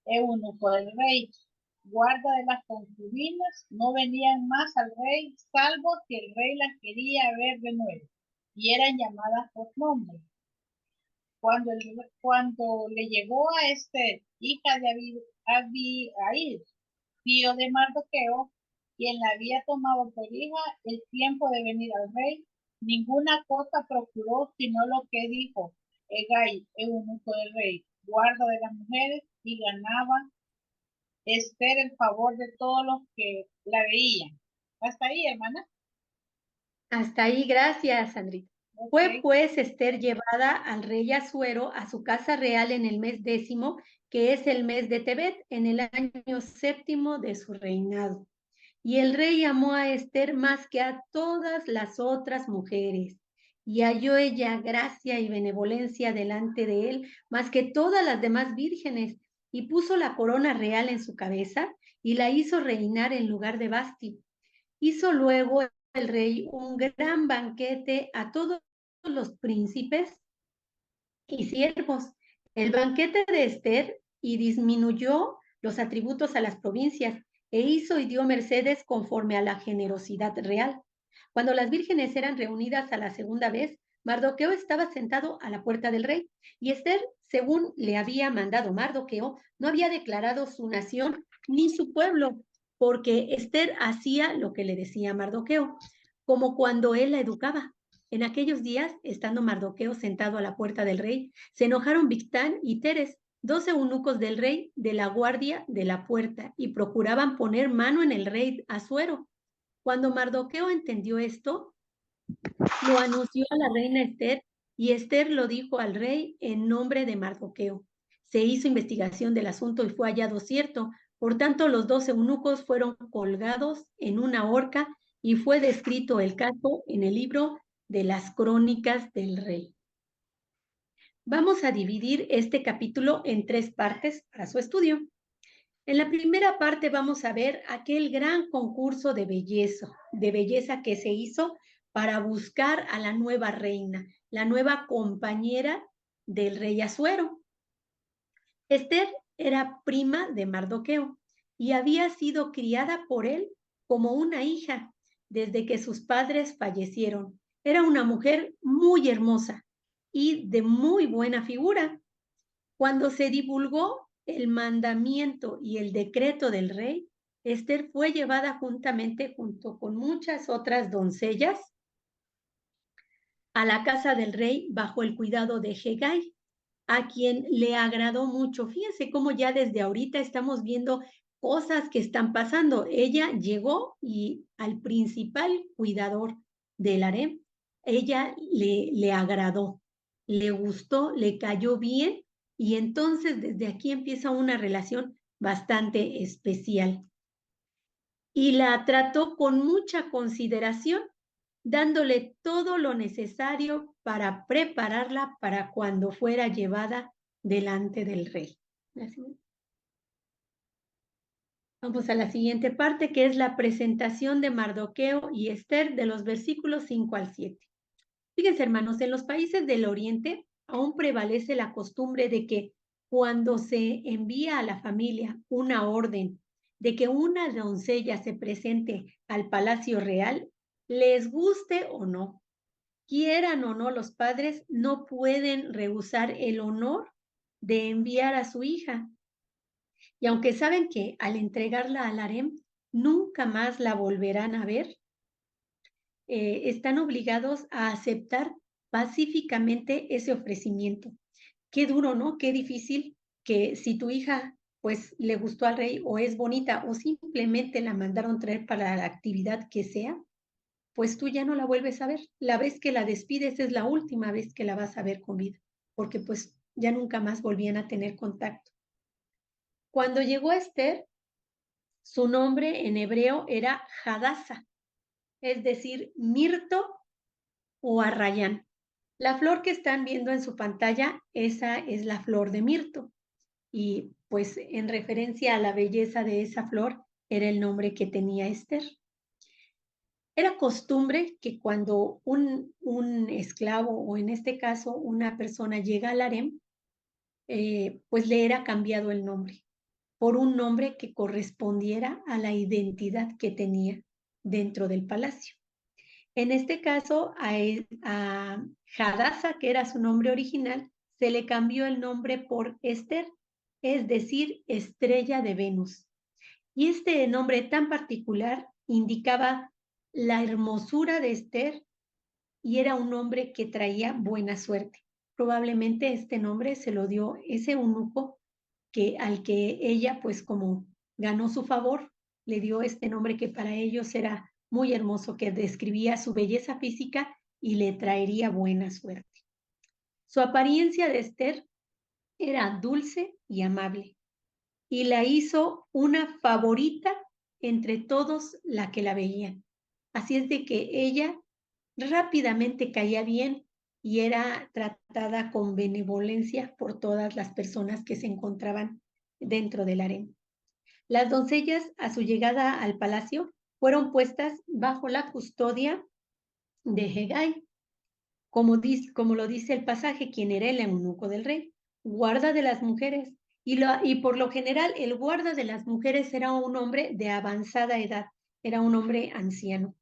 eunuco del rey. Guarda de las concubinas, no venían más al rey, salvo que el rey las quería ver de nuevo, y eran llamadas por nombre. Cuando le llegó a Esther, hija de Abihail, tío de Mardoqueo, quien la había tomado por hija, el tiempo de venir al rey, ninguna cosa procuró sino lo que dijo Hegai, eunuco del rey, guarda de las mujeres, y ganaba Esther el favor de todos los que la veían. Hasta ahí, hermana. Hasta ahí, gracias, Sandrita. Okay. Fue pues Esther llevada al rey Asuero a su casa real en el mes 10º, que es el mes de Tebet, en el año 7º de su reinado. Y el rey amó a Esther más que a todas las otras mujeres, y halló ella gracia y benevolencia delante de él más que todas las demás vírgenes, y puso la corona real en su cabeza y la hizo reinar en lugar de Vasti. Hizo luego el rey un gran banquete a todos los príncipes y siervos. El banquete de Esther, y disminuyó los atributos a las provincias, e hizo y dio mercedes conforme a la generosidad real. Cuando las vírgenes eran reunidas a la segunda vez, Mardoqueo estaba sentado a la puerta del rey, y Esther, según le había mandado Mardoqueo, no había declarado su nación ni su pueblo, porque Esther hacía lo que le decía Mardoqueo, como cuando él la educaba. En aquellos días, estando Mardoqueo sentado a la puerta del rey, se enojaron Bigtán y Teres, 2 eunucos del rey, de la guardia de la puerta, y procuraban poner mano en el rey Asuero. Cuando Mardoqueo entendió esto, lo anunció a la reina Esther, y Esther lo dijo al rey en nombre de Mardoqueo. Se hizo investigación del asunto y fue hallado cierto. Por tanto, los 2 eunucos fueron colgados en una horca, y fue descrito el caso en el libro de las crónicas del rey. Vamos a dividir este capítulo en 3 partes para su estudio. En la primera parte vamos a ver aquel gran concurso de belleza que se hizo para buscar a la nueva reina, la nueva compañera del rey Asuero. Esther era prima de Mardoqueo y había sido criada por él como una hija desde que sus padres fallecieron. Era una mujer muy hermosa y de muy buena figura. Cuando se divulgó el mandamiento y el decreto del rey, Esther fue llevada junto con muchas otras doncellas a la casa del rey bajo el cuidado de Hegai, a quien le agradó mucho. Fíjense cómo ya desde ahorita estamos viendo cosas que están pasando. Ella llegó y al principal cuidador del harem, ella le agradó, le gustó, le cayó bien, y entonces desde aquí empieza una relación bastante especial. Y la trató con mucha consideración, dándole todo lo necesario para prepararla para cuando fuera llevada delante del rey. Vamos a la siguiente parte, que es la presentación de Mardoqueo y Esther, de los versículos 5 al 7. Fíjense, hermanos, en los países del Oriente aún prevalece la costumbre de que cuando se envía a la familia una orden de que una doncella se presente al palacio real, les guste o no, quieran o no, los padres no pueden rehusar el honor de enviar a su hija. Y aunque saben que al entregarla al harem, nunca más la volverán a ver, están obligados a aceptar pacíficamente ese ofrecimiento. Qué duro, ¿no? Qué difícil que si tu hija pues le gustó al rey o es bonita o simplemente la mandaron traer para la actividad que sea, pues tú ya no la vuelves a ver. La vez que la despides es la última vez que la vas a ver con vida, porque pues ya nunca más volvían a tener contacto. Cuando llegó Esther, su nombre en hebreo era Hadassah, es decir, mirto o arrayán. La flor que están viendo en su pantalla, esa es la flor de mirto. Y pues en referencia a la belleza de esa flor, era el nombre que tenía Esther. Era costumbre que cuando un esclavo, o en este caso una persona llega al harem, pues le era cambiado el nombre por un nombre que correspondiera a la identidad que tenía dentro del palacio. En este caso, a Hadassah, que era su nombre original, se le cambió el nombre por Esther, es decir, estrella de Venus. Y este nombre tan particular indicaba la hermosura de Esther y era un nombre que traía buena suerte. Probablemente este nombre se lo dio ese eunuco al que ella, pues como ganó su favor, le dio este nombre que para ellos era muy hermoso, que describía su belleza física y le traería buena suerte. Su apariencia de Esther era dulce y amable y la hizo una favorita entre todos la que la veían. Así es de que ella rápidamente caía bien y era tratada con benevolencia por todas las personas que se encontraban dentro del harén. Las doncellas, a su llegada al palacio, fueron puestas bajo la custodia de Hegai, como lo dice el pasaje, quien era el eunuco del rey, guarda de las mujeres. Y por lo general, el guarda de las mujeres era un hombre de avanzada edad, era un hombre anciano.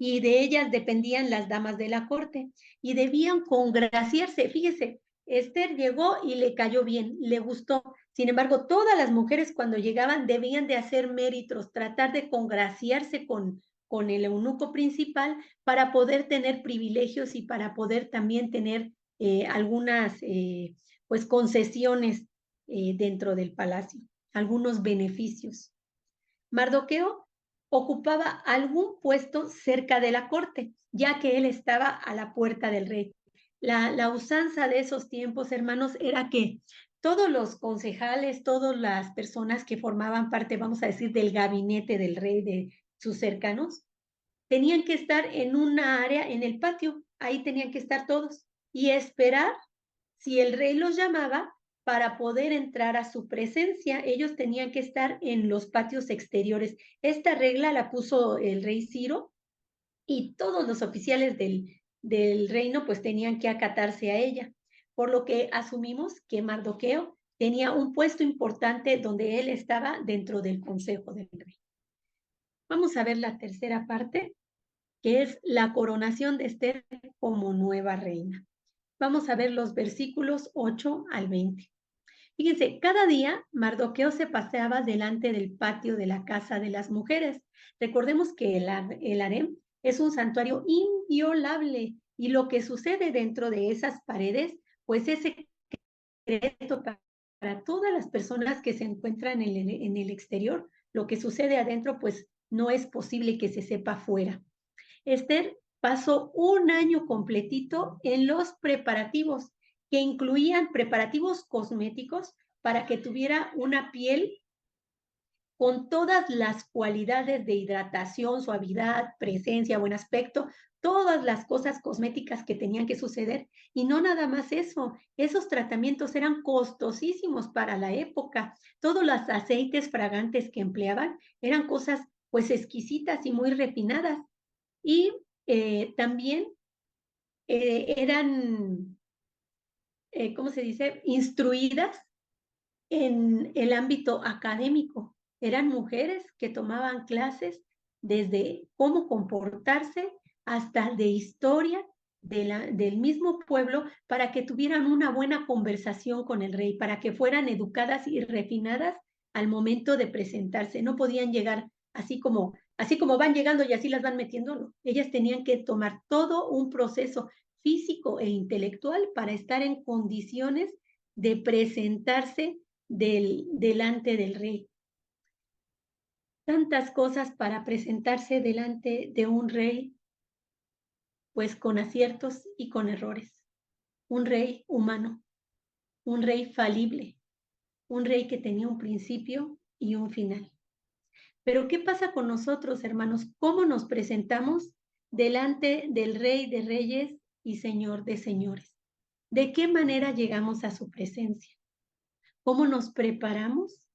Y de ellas dependían las damas de la corte y debían congraciarse. Fíjese, Esther llegó y le cayó bien, le gustó. Sin embargo, todas las mujeres cuando llegaban debían de hacer méritos, tratar de congraciarse con el eunuco principal para poder tener privilegios y para poder también tener algunas pues concesiones dentro del palacio, algunos beneficios. Mardoqueo ocupaba algún puesto cerca de la corte, ya que él estaba a la puerta del rey. La usanza de esos tiempos, hermanos, era que todos los concejales, todas las personas que formaban parte, vamos a decir, del gabinete del rey, de sus cercanos, tenían que estar en una área, en el patio, ahí tenían que estar todos y esperar si el rey los llamaba para poder entrar a su presencia. Ellos tenían que estar en los patios exteriores. Esta regla la puso el rey Ciro y todos los oficiales del reino pues tenían que acatarse a ella, por lo que asumimos que Mardoqueo tenía un puesto importante donde él estaba dentro del consejo del rey. Vamos a ver la tercera parte, que es la coronación de Esther como nueva reina. Vamos a ver los versículos 8 al 20. Fíjense, cada día Mardoqueo se paseaba delante del patio de la casa de las mujeres. Recordemos que el harem es un santuario inviolable y lo que sucede dentro de esas paredes, pues es secreto para todas las personas que se encuentran en el exterior. Lo que sucede adentro, pues no es posible que se sepa afuera. Esther pasó un año completito en los preparativos, que incluían preparativos cosméticos para que tuviera una piel con todas las cualidades de hidratación, suavidad, presencia, buen aspecto, todas las cosas cosméticas que tenían que suceder. Y no nada más eso, esos tratamientos eran costosísimos para la época. Todos los aceites fragantes que empleaban eran cosas pues exquisitas y muy refinadas. Y también eran, ¿cómo se dice?, instruidas en el ámbito académico. Eran mujeres que tomaban clases desde cómo comportarse hasta de historia del mismo pueblo para que tuvieran una buena conversación con el rey, para que fueran educadas y refinadas al momento de presentarse. No podían llegar así como van llegando y así las van metiendo, no. Ellas tenían que tomar todo un proceso físico e intelectual para estar en condiciones de presentarse delante del rey. Tantas cosas para presentarse delante de un rey, pues con aciertos y con errores. Un rey humano, un rey falible, un rey que tenía un principio y un final. Pero ¿qué pasa con nosotros, hermanos? ¿Cómo nos presentamos delante del Rey de Reyes y Señor de Señores? ¿De qué manera llegamos a su presencia? ¿Cómo nos preparamos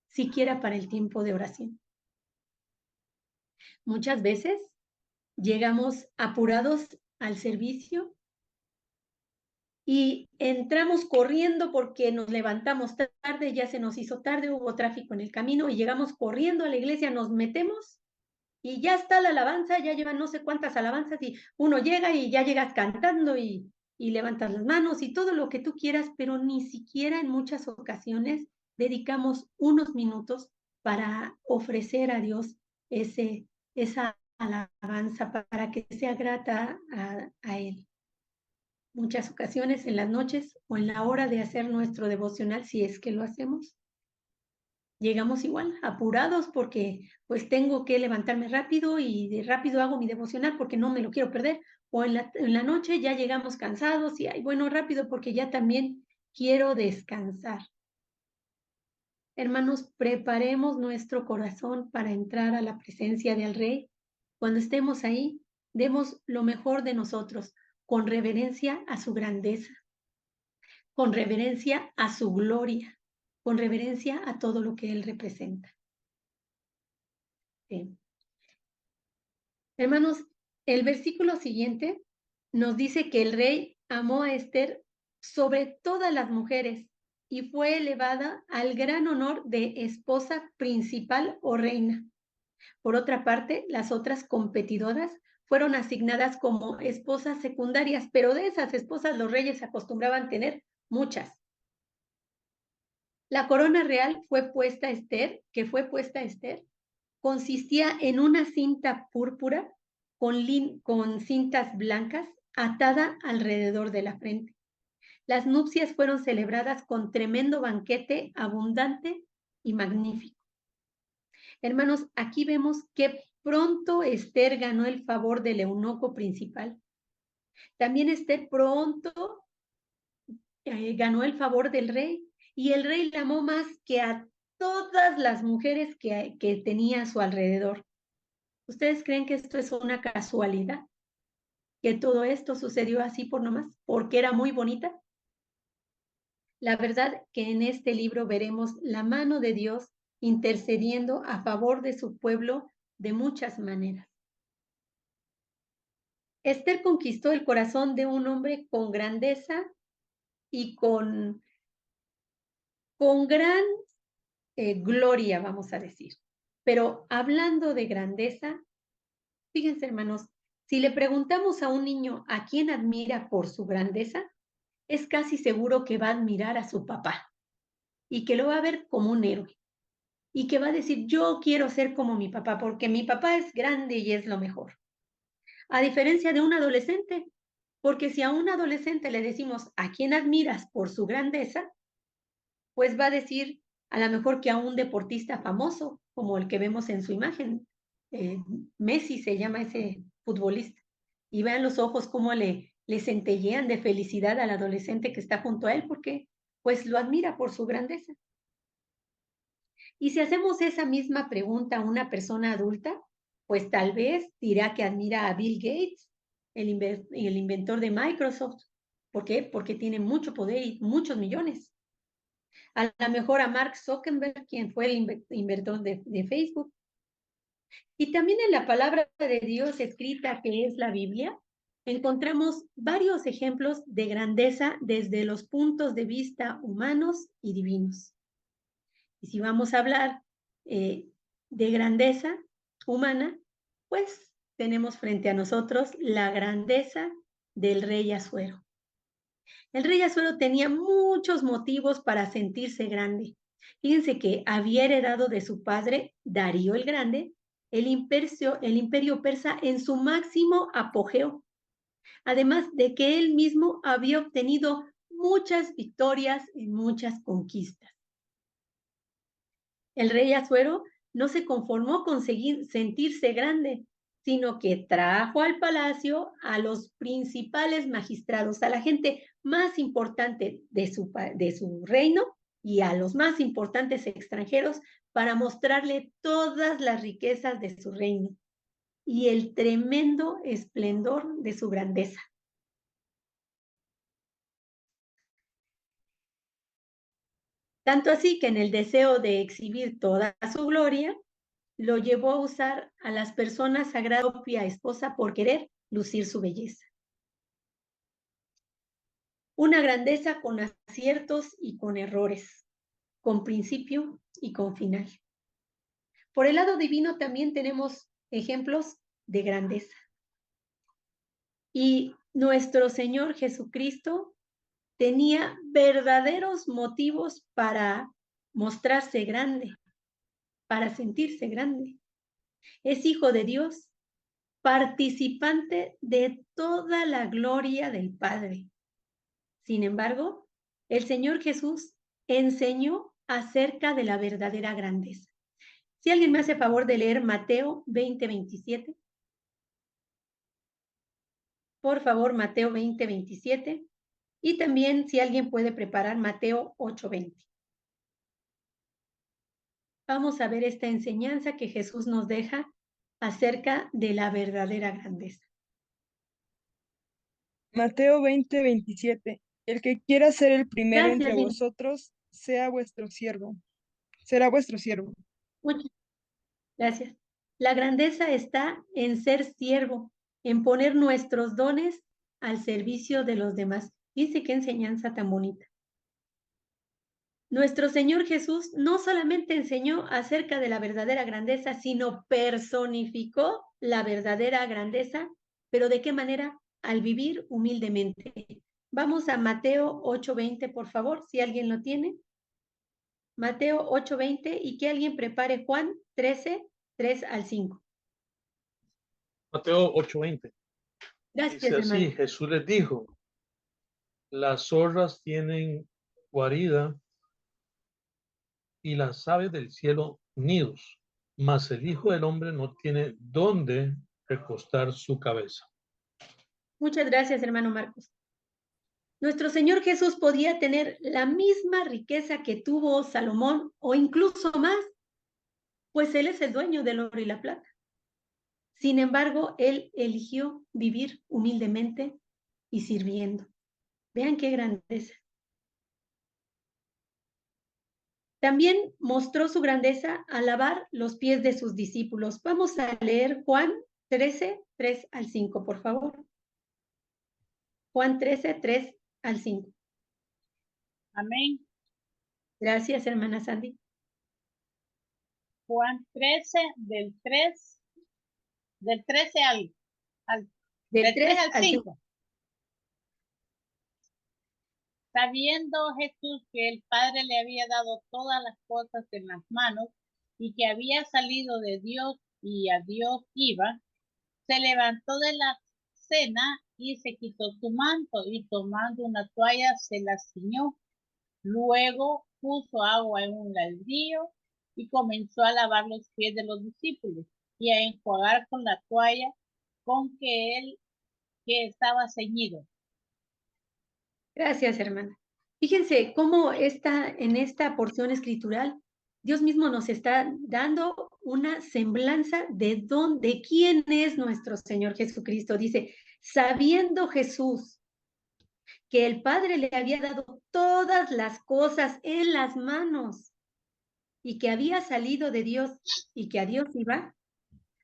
siquiera para el tiempo de oración? Muchas veces llegamos apurados al servicio y entramos corriendo porque nos levantamos tarde, ya se nos hizo tarde, hubo tráfico en el camino y llegamos corriendo a la iglesia, nos metemos y ya está la alabanza, ya llevan no sé cuántas alabanzas y uno llega y ya llegas cantando y levantas las manos y todo lo que tú quieras, pero ni siquiera en muchas ocasiones dedicamos unos minutos para ofrecer a Dios esa alabanza para que sea grata a Él. Muchas ocasiones en las noches o en la hora de hacer nuestro devocional, si es que lo hacemos, llegamos igual, apurados porque pues tengo que levantarme rápido y de rápido hago mi devocional porque no me lo quiero perder. O en la noche ya llegamos cansados y ay, bueno, rápido porque ya también quiero descansar. Hermanos, preparemos nuestro corazón para entrar a la presencia del Rey. Cuando estemos ahí, demos lo mejor de nosotros, con reverencia a su grandeza, con reverencia a su gloria, con reverencia a todo lo que Él representa. Sí. Hermanos, el versículo siguiente nos dice que el rey amó a Esther sobre todas las mujeres y fue elevada al gran honor de esposa principal o reina. Por otra parte, las otras competidoras fueron asignadas como esposas secundarias, pero de esas esposas los reyes acostumbraban tener muchas. La corona real fue puesta a Esther, consistía en una cinta púrpura con cintas blancas atada alrededor de la frente. Las nupcias fueron celebradas con tremendo banquete abundante y magnífico. Hermanos, aquí vemos que pronto Esther ganó el favor del eunuco principal. También Esther pronto ganó el favor del rey y el rey la amó más que a todas las mujeres que tenía a su alrededor. ¿Ustedes creen que esto es una casualidad? ¿Que todo esto sucedió así por nomás? ¿Porque era muy bonita? La verdad que en este libro veremos la mano de Dios intercediendo a favor de su pueblo de muchas maneras. Esther conquistó el corazón de un hombre con grandeza y con gran gloria, vamos a decir. Pero hablando de grandeza, fíjense, hermanos, si le preguntamos a un niño a quién admira por su grandeza, es casi seguro que va a admirar a su papá y que lo va a ver como un héroe y que va a decir, yo quiero ser como mi papá porque mi papá es grande y es lo mejor. A diferencia de un adolescente, porque si a un adolescente le decimos a quién admiras por su grandeza, pues va a decir a lo mejor que a un deportista famoso, como el que vemos en su imagen. Messi se llama ese futbolista. Y vean los ojos cómo le centellean de felicidad al adolescente que está junto a él, porque pues lo admira por su grandeza. Y si hacemos esa misma pregunta a una persona adulta, pues tal vez dirá que admira a Bill Gates, el inventor de Microsoft. ¿Por qué? Porque tiene mucho poder y muchos millones. A lo mejor a Mark Zuckerberg, quien fue el inventor de Facebook. Y también en la palabra de Dios escrita, que es la Biblia, encontramos varios ejemplos de grandeza desde los puntos de vista humanos y divinos. Y si vamos a hablar de grandeza humana, pues tenemos frente a nosotros la grandeza del rey Asuero. El rey Asuero tenía muchos motivos para sentirse grande. Fíjense que había heredado de su padre, Darío el Grande, el imperio persa en su máximo apogeo. Además de que él mismo había obtenido muchas victorias en muchas conquistas. El rey Asuero no se conformó con sentirse grande, sino que trajo al palacio a los principales magistrados, a la gente más importante de su reino y a los más importantes extranjeros para mostrarle todas las riquezas de su reino y el tremendo esplendor de su grandeza. Tanto así que en el deseo de exhibir toda su gloria, lo llevó a usar a las personas a su propia esposa por querer lucir su belleza. Una grandeza con aciertos y con errores, con principio y con final. Por el lado divino también tenemos ejemplos de grandeza. Y nuestro Señor Jesucristo tenía verdaderos motivos para mostrarse grande, para sentirse grande. Es hijo de Dios, participante de toda la gloria del Padre. Sin embargo, el Señor Jesús enseñó acerca de la verdadera grandeza. Si alguien me hace favor de leer Mateo 20:27. Por favor, Mateo 20:27. Y también si alguien puede preparar Mateo 8:20. Vamos a ver esta enseñanza que Jesús nos deja acerca de la verdadera grandeza. Mateo 20:27. El que quiera ser el primero Gracias, entre Lina. vosotros, será vuestro siervo. Muchas gracias. La grandeza está en ser siervo, en poner nuestros dones al servicio de los demás. Dice qué enseñanza tan bonita. Nuestro Señor Jesús no solamente enseñó acerca de la verdadera grandeza, sino personificó la verdadera grandeza, pero ¿de qué manera? Al vivir humildemente. Vamos a Mateo 8:20, por favor, si alguien lo tiene. Mateo 8:20 y que alguien prepare Juan 13, 3 al 5. Mateo 8:20. Gracias, Dice así, hermano. Jesús les dijo, las zorras tienen guarida y las aves del cielo nidos, mas el Hijo del Hombre no tiene dónde recostar su cabeza. Muchas gracias, hermano Marcos. Nuestro Señor Jesús podía tener la misma riqueza que tuvo Salomón o incluso más, pues Él es el dueño del oro y la plata. Sin embargo, Él eligió vivir humildemente y sirviendo. Vean qué grandeza. También mostró su grandeza al lavar los pies de sus discípulos. Vamos a leer Juan 13, 3 al 5, por favor. Juan 13, 3 al 5. Amén. Gracias, hermana Sandy. Juan 13, del 13 Del 3 al al 5. 5. Sabiendo Jesús que el Padre le había dado todas las cosas en las manos y que había salido de Dios y a Dios iba, se levantó de la cena y se quitó su manto y tomando una toalla se la ciñó. Luego puso agua en un ladrillo y comenzó a lavar los pies de los discípulos y a enjuagar con la toalla con que estaba ceñido. Gracias, hermana. Fíjense cómo en esta porción escritural, Dios mismo nos está dando una semblanza de quién es nuestro Señor Jesucristo. Dice, sabiendo Jesús que el Padre le había dado todas las cosas en las manos y que había salido de Dios y que a Dios iba,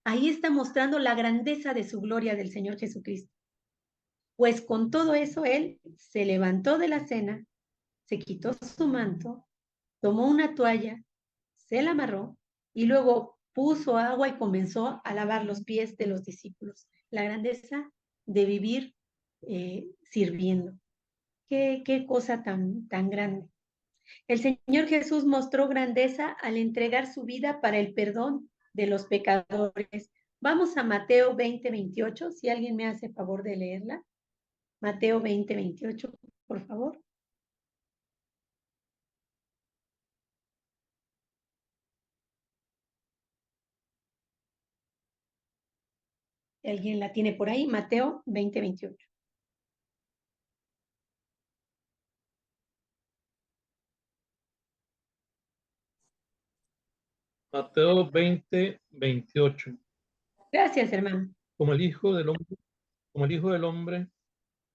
ahí está mostrando la grandeza de su gloria del Señor Jesucristo. Pues con todo eso, Él se levantó de la cena, se quitó su manto, tomó una toalla, se la amarró y luego puso agua y comenzó a lavar los pies de los discípulos. La grandeza de vivir sirviendo. Qué cosa tan grande. El Señor Jesús mostró grandeza al entregar su vida para el perdón de los pecadores. Vamos a Mateo 20:28, si alguien me hace favor de leerla. Mateo 20:28, por favor. ¿Alguien la tiene por ahí? Mateo 20:28. Mateo 20:28. Gracias, hermano. Como el Hijo del Hombre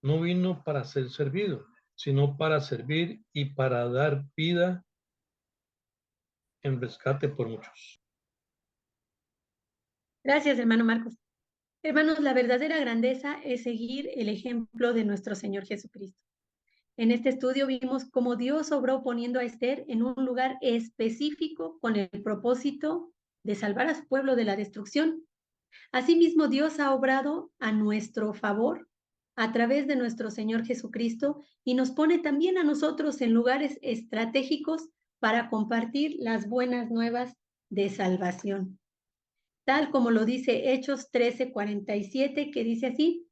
no vino para ser servido, sino para servir y para dar vida en rescate por muchos. Gracias, hermano Marcos. Hermanos, la verdadera grandeza es seguir el ejemplo de nuestro Señor Jesucristo. En este estudio vimos cómo Dios obró poniendo a Esther en un lugar específico con el propósito de salvar a su pueblo de la destrucción. Asimismo, Dios ha obrado a nuestro favor a través de nuestro Señor Jesucristo y nos pone también a nosotros en lugares estratégicos para compartir las buenas nuevas de salvación. Tal como lo dice Hechos 13:47, que dice así: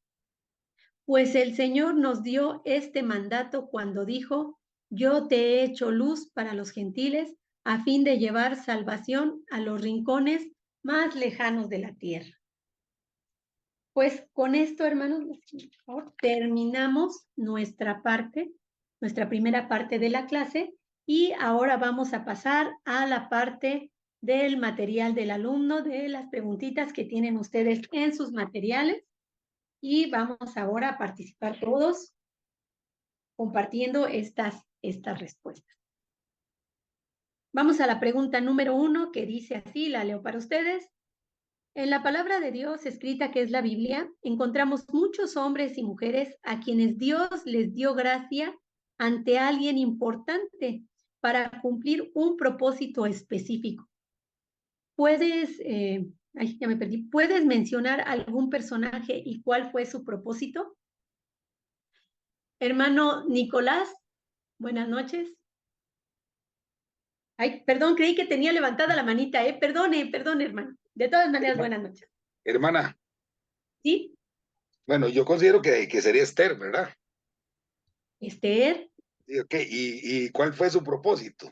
pues el Señor nos dio este mandato cuando dijo: yo te he hecho luz para los gentiles, a fin de llevar salvación a los rincones más lejanos de la tierra. Pues con esto, hermanos, por favor, terminamos nuestra primera parte de la clase, y ahora vamos a pasar a la parte del material del alumno, de las preguntitas que tienen ustedes en sus materiales. Y vamos ahora a participar todos compartiendo estas respuestas. Vamos a la pregunta número 1, que dice así, la leo para ustedes. En la palabra de Dios escrita, que es la Biblia, encontramos muchos hombres y mujeres a quienes Dios les dio gracia ante alguien importante para cumplir un propósito específico. ¿Puedes mencionar algún personaje y cuál fue su propósito? Hermano Nicolás, buenas noches. Ay, perdón, creí que tenía levantada la manita, Perdone, hermano. De todas maneras, buenas noches. Hermana. ¿Sí? Bueno, yo considero que sería Esther, ¿verdad? Esther. Sí, ok, ¿y cuál fue su propósito?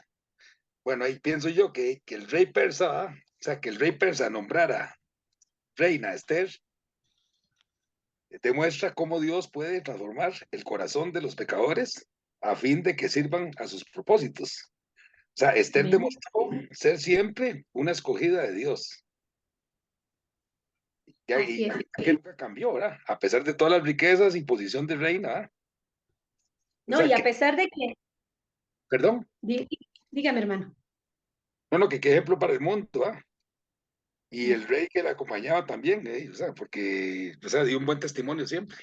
Bueno, ahí pienso yo que el rey persa, o sea, que el rey persa nombrara reina Esther, demuestra cómo Dios puede transformar el corazón de los pecadores a fin de que sirvan a sus propósitos. O sea, Esther demostró ser siempre una escogida de Dios. Y que nunca cambió, ¿verdad? A pesar de todas las riquezas y posición de reina, ¿verdad? No, y a pesar de que... ¿Perdón? Dígame, hermano. No, que qué ejemplo para el mundo, ¿verdad? Y el rey que la acompañaba también, o sea, porque, o sea, dio un buen testimonio siempre.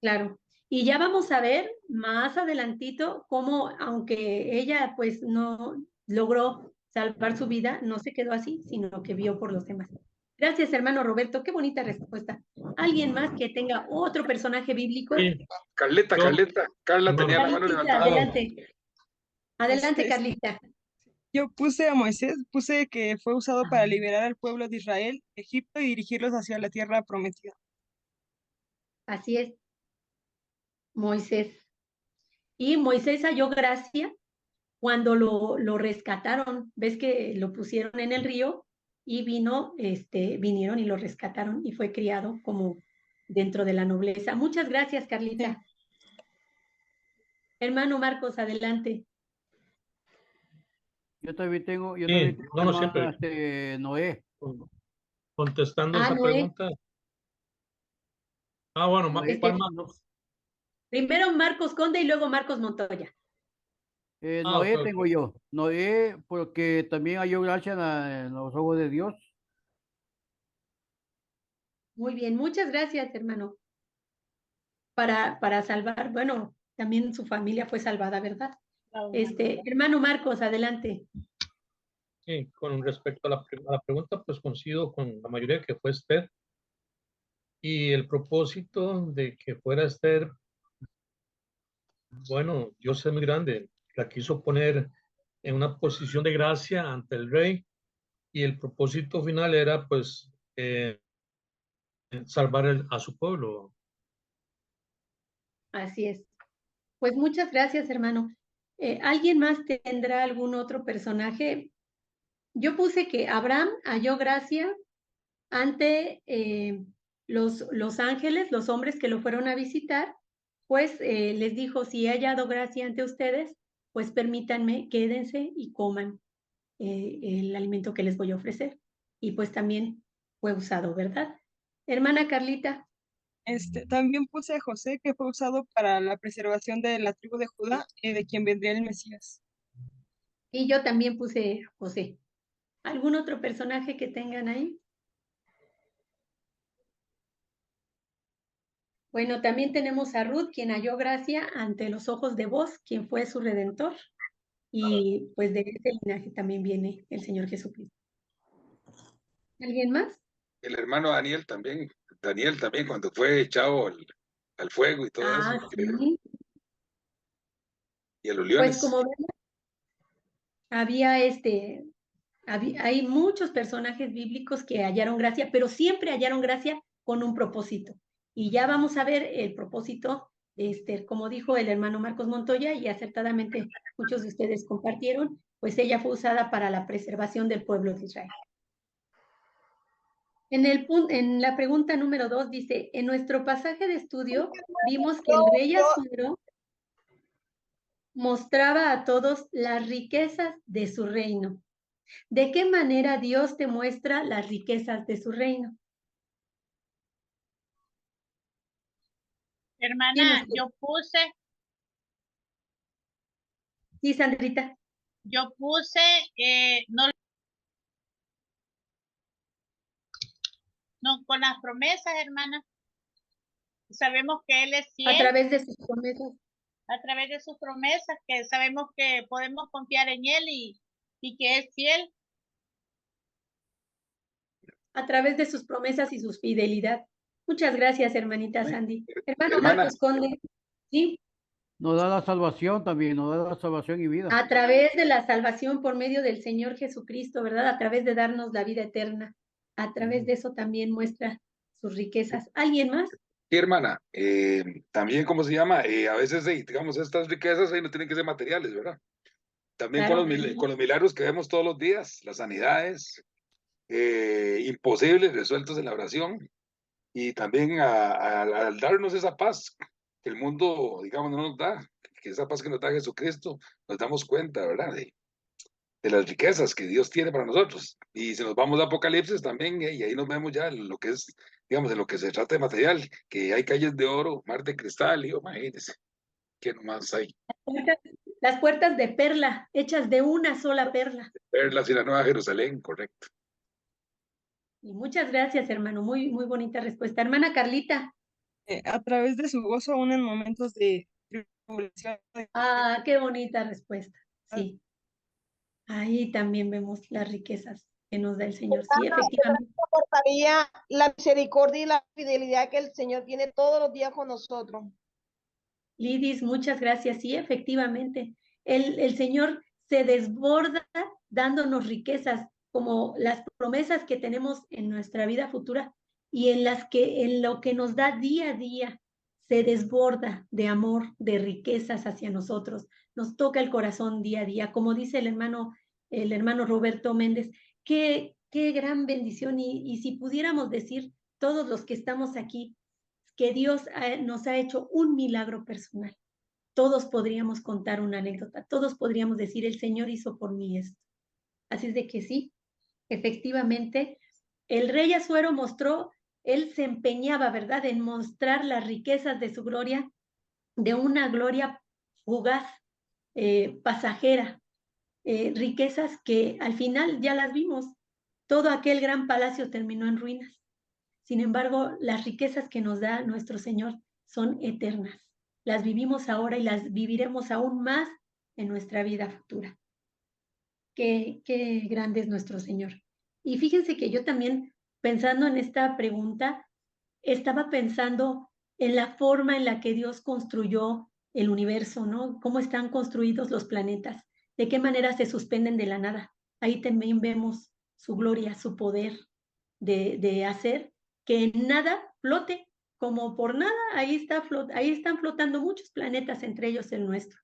Claro. Y ya vamos a ver más adelantito cómo, aunque ella pues no logró salvar su vida, no se quedó así, sino que vio por los demás. Gracias, hermano Roberto. Qué bonita respuesta. ¿Alguien más que tenga otro personaje bíblico? Sí. Carla tenía la mano levantada. Adelante. Adelante, Carlita. Yo puse a Moisés, puse que fue usado para liberar al pueblo de Israel, Egipto, y dirigirlos hacia la tierra prometida. Así es. Moisés. Y Moisés halló gracia cuando lo rescataron. Ves que lo pusieron en el río y vinieron y lo rescataron y fue criado como dentro de la nobleza. Muchas gracias, Carlita. Sí. Hermano Marcos, adelante. Yo también tengo, siempre. Noé. Contestando esa pregunta. Bueno, Marcos. Primero Marcos Conde y luego Marcos Montoya. Noé tengo yo. Noé, porque también halló gracia en los ojos de Dios. Muy bien, muchas gracias, hermano. Para salvar, bueno, también su familia fue salvada, ¿verdad? Hermano Marcos, adelante. Sí, con respecto a a la pregunta, pues coincido con la mayoría que fue Esther. Y el propósito de que fuera Esther, bueno, Dios es muy grande, la quiso poner en una posición de gracia ante el rey y el propósito final era pues salvar a su pueblo. Así es. Pues muchas gracias, hermano. ¿Alguien más tendrá algún otro personaje? Yo puse que Abraham halló gracia ante los ángeles, los hombres que lo fueron a visitar, pues les dijo, si he hallado gracia ante ustedes, pues permítanme, quédense y coman el alimento que les voy a ofrecer. Y pues también fue usado, ¿verdad? Hermana Carlita. También puse a José, que fue usado para la preservación de la tribu de Judá, de quien vendría el Mesías. Y yo también puse José. ¿Algún otro personaje que tengan ahí? Bueno, también tenemos a Ruth, quien halló gracia ante los ojos de Boaz, quien fue su redentor. Y pues de ese linaje también viene el Señor Jesucristo. ¿Alguien más? El hermano Daniel también cuando fue echado al fuego y todo eso, Sí. y a los Pues leones. como vemos, hay muchos personajes bíblicos que hallaron gracia, pero siempre hallaron gracia con un propósito. Y ya vamos a ver el propósito de Esther, como dijo el hermano Marcos Montoya, y acertadamente muchos de ustedes compartieron, pues ella fue usada para la preservación del pueblo de Israel. En la pregunta número 2 dice, en nuestro pasaje de estudio vimos que el rey Asuero mostraba a todos las riquezas de su reino. ¿De qué manera Dios te muestra las riquezas de su reino? Hermana, Sí, Sandrita. yo puse, no, con las promesas, hermana. Sabemos que Él es A fiel través de sus promesas. a través de sus promesas, que sabemos que podemos confiar en Él y que es fiel. A través de sus promesas y su fidelidad. Muchas gracias, hermanita Sandy. Hermano Hermana, Marcos Conde. Sí. Nos da la salvación también, nos da la salvación y vida. A través de la salvación por medio del Señor Jesucristo, ¿verdad? A través de darnos la vida eterna. A través de eso también muestra sus riquezas. ¿Alguien más? sí, hermana, también, ¿cómo se llama? A veces, digamos, estas riquezas no tienen que ser materiales, ¿verdad? También Claro. con los milagros que vemos todos los días, las sanidades, imposibles resueltos en la oración, y también al darnos esa paz que el mundo, digamos, no nos da, que esa paz que nos da Jesucristo, nos damos cuenta, ¿verdad? De las riquezas que Dios tiene para nosotros. Y si nos vamos a Apocalipsis también, y ahí nos vemos ya en lo que es, digamos, en lo que se trata de material, que hay calles de oro, mar de cristal, y imagínense, ¿qué nomás hay? Las puertas de perla, hechas de una sola perla. Perlas y la Nueva Jerusalén, correcto. Y muchas gracias, hermano. Muy, muy bonita respuesta. Hermana Carlita. A través de su gozo, aún en momentos de tribulación. Ah, qué bonita respuesta. Sí. Ahí también vemos las riquezas que nos da el Señor. Sí, efectivamente. Aportaría la misericordia y la fidelidad que el Señor tiene todos los días con nosotros. Lidis, muchas gracias. Sí, efectivamente. El Señor se desborda dándonos riquezas como las promesas que tenemos en nuestra vida futura y en lo que nos da día a día se desborda de amor, de riquezas hacia nosotros. Nos toca el corazón día a día. Como dice el hermano Roberto Méndez, qué gran bendición. Y si pudiéramos decir todos los que estamos aquí, que Dios nos ha hecho un milagro personal. Todos podríamos contar una anécdota, todos podríamos decir, el Señor hizo por mí esto. Así es de que sí, efectivamente, el rey Asuero mostró, él se empeñaba, ¿verdad?, en mostrar las riquezas de su gloria, de una gloria fugaz, pasajera, riquezas que al final ya las vimos. Todo aquel gran palacio terminó en ruinas. Sin embargo, las riquezas que nos da nuestro Señor son eternas. Las vivimos ahora y las viviremos aún más en nuestra vida futura. Qué grande es nuestro Señor. Y fíjense que yo también, pensando en esta pregunta, estaba pensando en la forma en la que Dios construyó el universo, ¿no? Cómo están construidos los planetas, de qué manera se suspenden de la nada. Ahí también vemos su gloria, su poder de hacer que nada flote, como por nada, ahí están flotando muchos planetas, entre ellos el nuestro.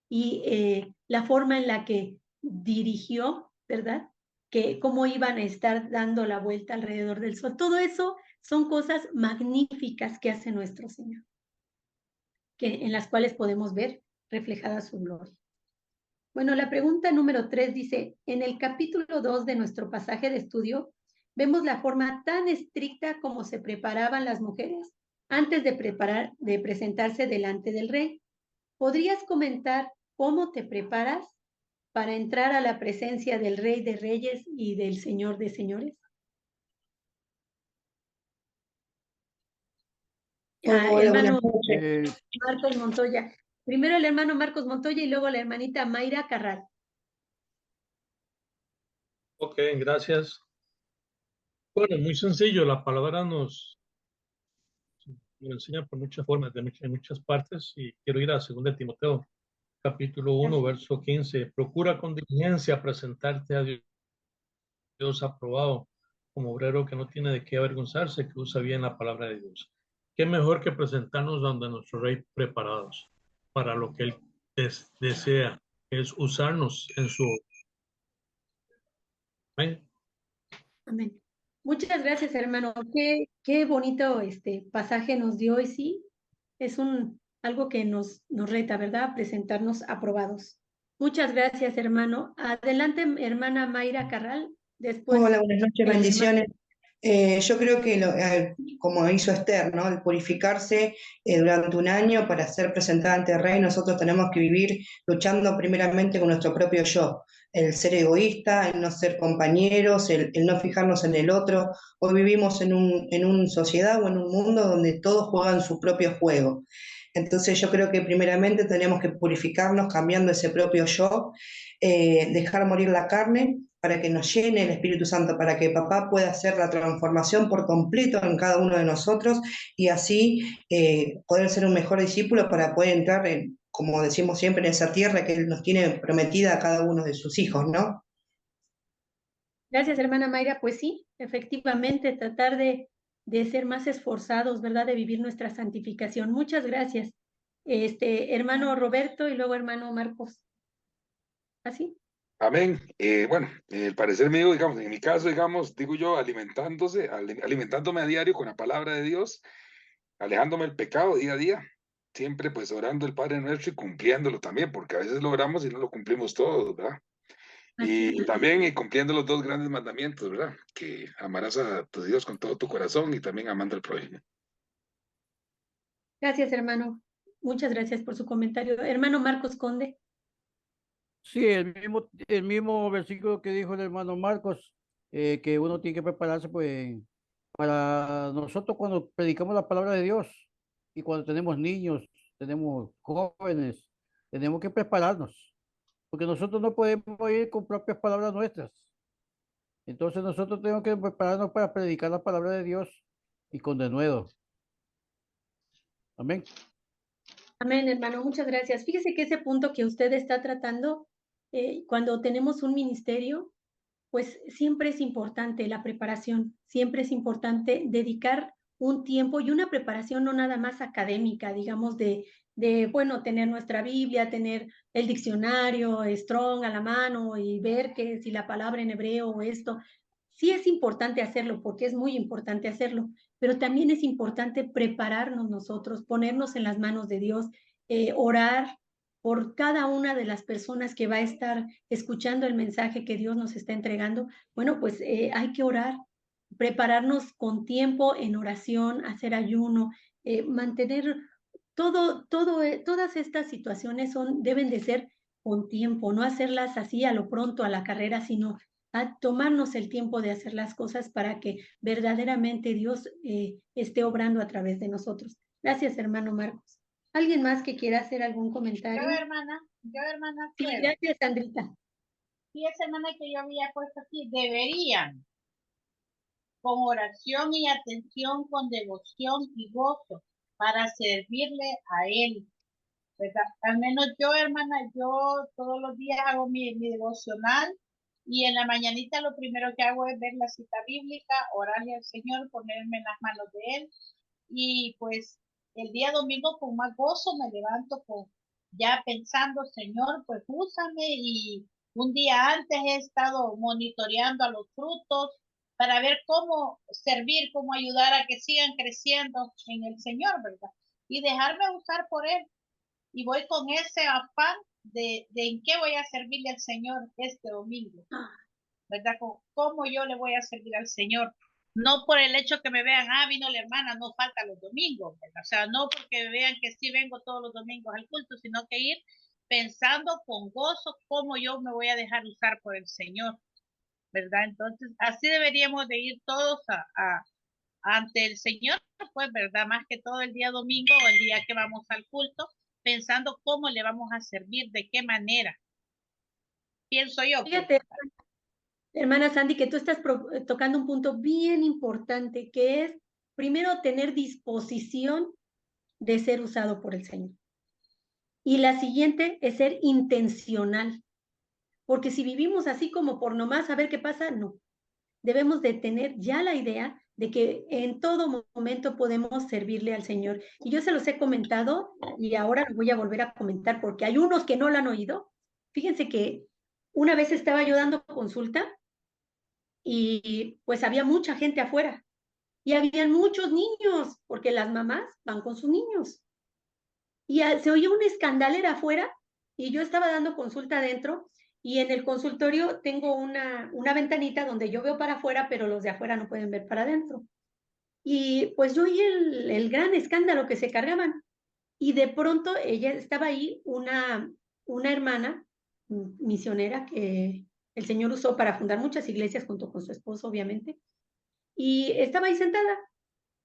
Y la forma en la que dirigió, ¿verdad? Que cómo iban a estar dando la vuelta alrededor del Sol. Todo eso son cosas magníficas que hace nuestro Señor, en las cuales podemos ver reflejada su gloria. Bueno, la pregunta número 3 dice, en el capítulo 2 de nuestro pasaje de estudio, vemos la forma tan estricta como se preparaban las mujeres antes de presentarse delante del rey. ¿Podrías comentar cómo te preparas para entrar a la presencia del Rey de Reyes y del Señor de Señores? Hola, buenas Hermano noches. Marcos Montoya. Primero el hermano Marcos Montoya y luego la hermanita Mayra Carral. Ok, gracias. Bueno, muy sencillo, la palabra nos enseña por muchas formas, en muchas partes, y quiero ir a 2 Timoteo, capítulo 1, verso 15. Procura con diligencia presentarte a Dios aprobado, como obrero que no tiene de qué avergonzarse, que usa bien la palabra de Dios. ¿Qué mejor que presentarnos donde nuestro Rey preparados para lo que Él desea, es usarnos en su... Amén. Amén. Muchas gracias, hermano. Qué bonito pasaje nos dio y sí, es algo que nos reta, ¿verdad? Presentarnos aprobados. Muchas gracias, hermano. Adelante, hermana Mayra Carral. Después, Hola, buenas noches, el hermano. bendiciones. Yo creo que como hizo Esther, ¿no? El purificarse durante un año para ser presentada ante el rey, nosotros tenemos que vivir luchando primeramente con nuestro propio yo, el ser egoísta, el no ser compañeros, el no fijarnos en el otro. Hoy vivimos en una sociedad o en un mundo donde todos juegan su propio juego. Entonces yo creo que primeramente tenemos que purificarnos cambiando ese propio yo, dejar morir la carne para que nos llene el Espíritu Santo, para que papá pueda hacer la transformación por completo en cada uno de nosotros y así poder ser un mejor discípulo para poder entrar, como decimos siempre, en esa tierra que Él nos tiene prometida a cada uno de sus hijos, ¿no? Gracias, hermana Mayra. Pues sí, efectivamente, tratar de ser más esforzados, ¿verdad? De vivir nuestra santificación. Muchas gracias. Hermano Roberto y luego hermano Marcos. ¿Así? Amén. Bueno, el parecer mío, digamos, en mi caso, digamos, digo yo, alimentándome a diario con la palabra de Dios, alejándome del pecado día a día, siempre pues orando el Padre Nuestro y cumpliéndolo también, porque a veces lo oramos y no lo cumplimos todos, ¿verdad? Y también cumpliendo los 2 grandes mandamientos, ¿verdad? Que amarás a tu Dios con todo tu corazón y también amando al prójimo. Gracias, hermano. Muchas gracias por su comentario. Hermano Marcos Conde. Sí, el mismo versículo que dijo el hermano Marcos, que uno tiene que prepararse pues para nosotros cuando predicamos la palabra de Dios y cuando tenemos niños, tenemos jóvenes, tenemos que prepararnos, porque nosotros no podemos ir con propias palabras nuestras. Entonces nosotros tenemos que prepararnos para predicar la palabra de Dios y con denuedo. Amén. Amén, hermano. Muchas gracias. Fíjese que ese punto que usted está tratando, cuando tenemos un ministerio, pues siempre es importante la preparación, siempre es importante dedicar un tiempo y una preparación no nada más académica, digamos, bueno, tener nuestra Biblia, tener el diccionario Strong a la mano y ver que si la palabra en hebreo o esto, sí es importante hacerlo porque es muy importante hacerlo, pero también es importante prepararnos nosotros, ponernos en las manos de Dios, orar por cada una de las personas que va a estar escuchando el mensaje que Dios nos está entregando. Bueno, pues hay que orar, prepararnos con tiempo en oración, hacer ayuno, mantener todas estas situaciones deben de ser con tiempo, no hacerlas así a lo pronto, a la carrera, sino a tomarnos el tiempo de hacer las cosas para que verdaderamente Dios esté obrando a través de nosotros. Gracias, hermano Marcos. ¿Alguien más que quiera hacer algún comentario? Yo, hermana, Sí, ¿puedo? gracias, Sandrita. fíjese, hermana, que yo había puesto aquí, deberían, con oración y atención, con devoción y gozo, para servirle a Él, ¿verdad? Al menos yo, hermana, yo todos los días hago mi devocional y en la mañanita lo primero que hago es ver la cita bíblica, orarle al Señor, ponerme en las manos de Él y pues el día domingo con más gozo me levanto con ya pensando, Señor, pues úsame y un día antes he estado monitoreando a los frutos para ver cómo servir, cómo ayudar a que sigan creciendo en el Señor, ¿verdad? Y dejarme usar por Él. Y voy con ese afán de en qué voy a servirle al Señor este domingo, ¿verdad? ¿Cómo yo le voy a servir al Señor? No por el hecho que me vean, vino la hermana, no falta los domingos, ¿verdad? O sea, no porque vean que sí vengo todos los domingos al culto, sino que ir pensando con gozo cómo yo me voy a dejar usar por el Señor, ¿verdad? Entonces, así deberíamos de ir todos ante el Señor, pues, ¿verdad? Más que todo el día domingo o el día que vamos al culto, pensando cómo le vamos a servir, de qué manera. Pienso yo. Fíjate, hermana Sandy, que tú estás tocando un punto bien importante, que es primero tener disposición de ser usado por el Señor. Y la siguiente es ser intencional, porque si vivimos así como por nomás a ver qué pasa, no. Debemos de tener ya la idea de que en todo momento podemos servirle al Señor. Y yo se los he comentado y ahora lo voy a volver a comentar porque hay unos que no lo han oído. Fíjense que una vez estaba yo dando consulta y pues había mucha gente afuera y habían muchos niños porque las mamás van con sus niños. Y se oía una escandalera afuera y yo estaba dando consulta adentro y en el consultorio tengo una ventanita donde yo veo para afuera, pero los de afuera no pueden ver para adentro. Y pues yo oí el gran escándalo que se cargaban. Y de pronto ella estaba ahí, una hermana misionera que el Señor usó para fundar muchas iglesias junto con su esposo, obviamente. Y estaba ahí sentada.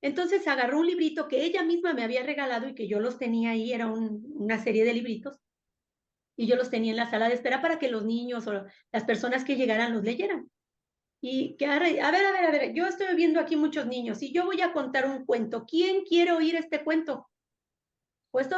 Entonces agarró un librito que ella misma me había regalado y que yo los tenía ahí, era una serie de libritos, y yo los tenía en la sala de espera para que los niños o las personas que llegaran los leyeran. Y que, a ver, yo estoy viendo aquí muchos niños y yo voy a contar un cuento. ¿Quién quiere oír este cuento? Pues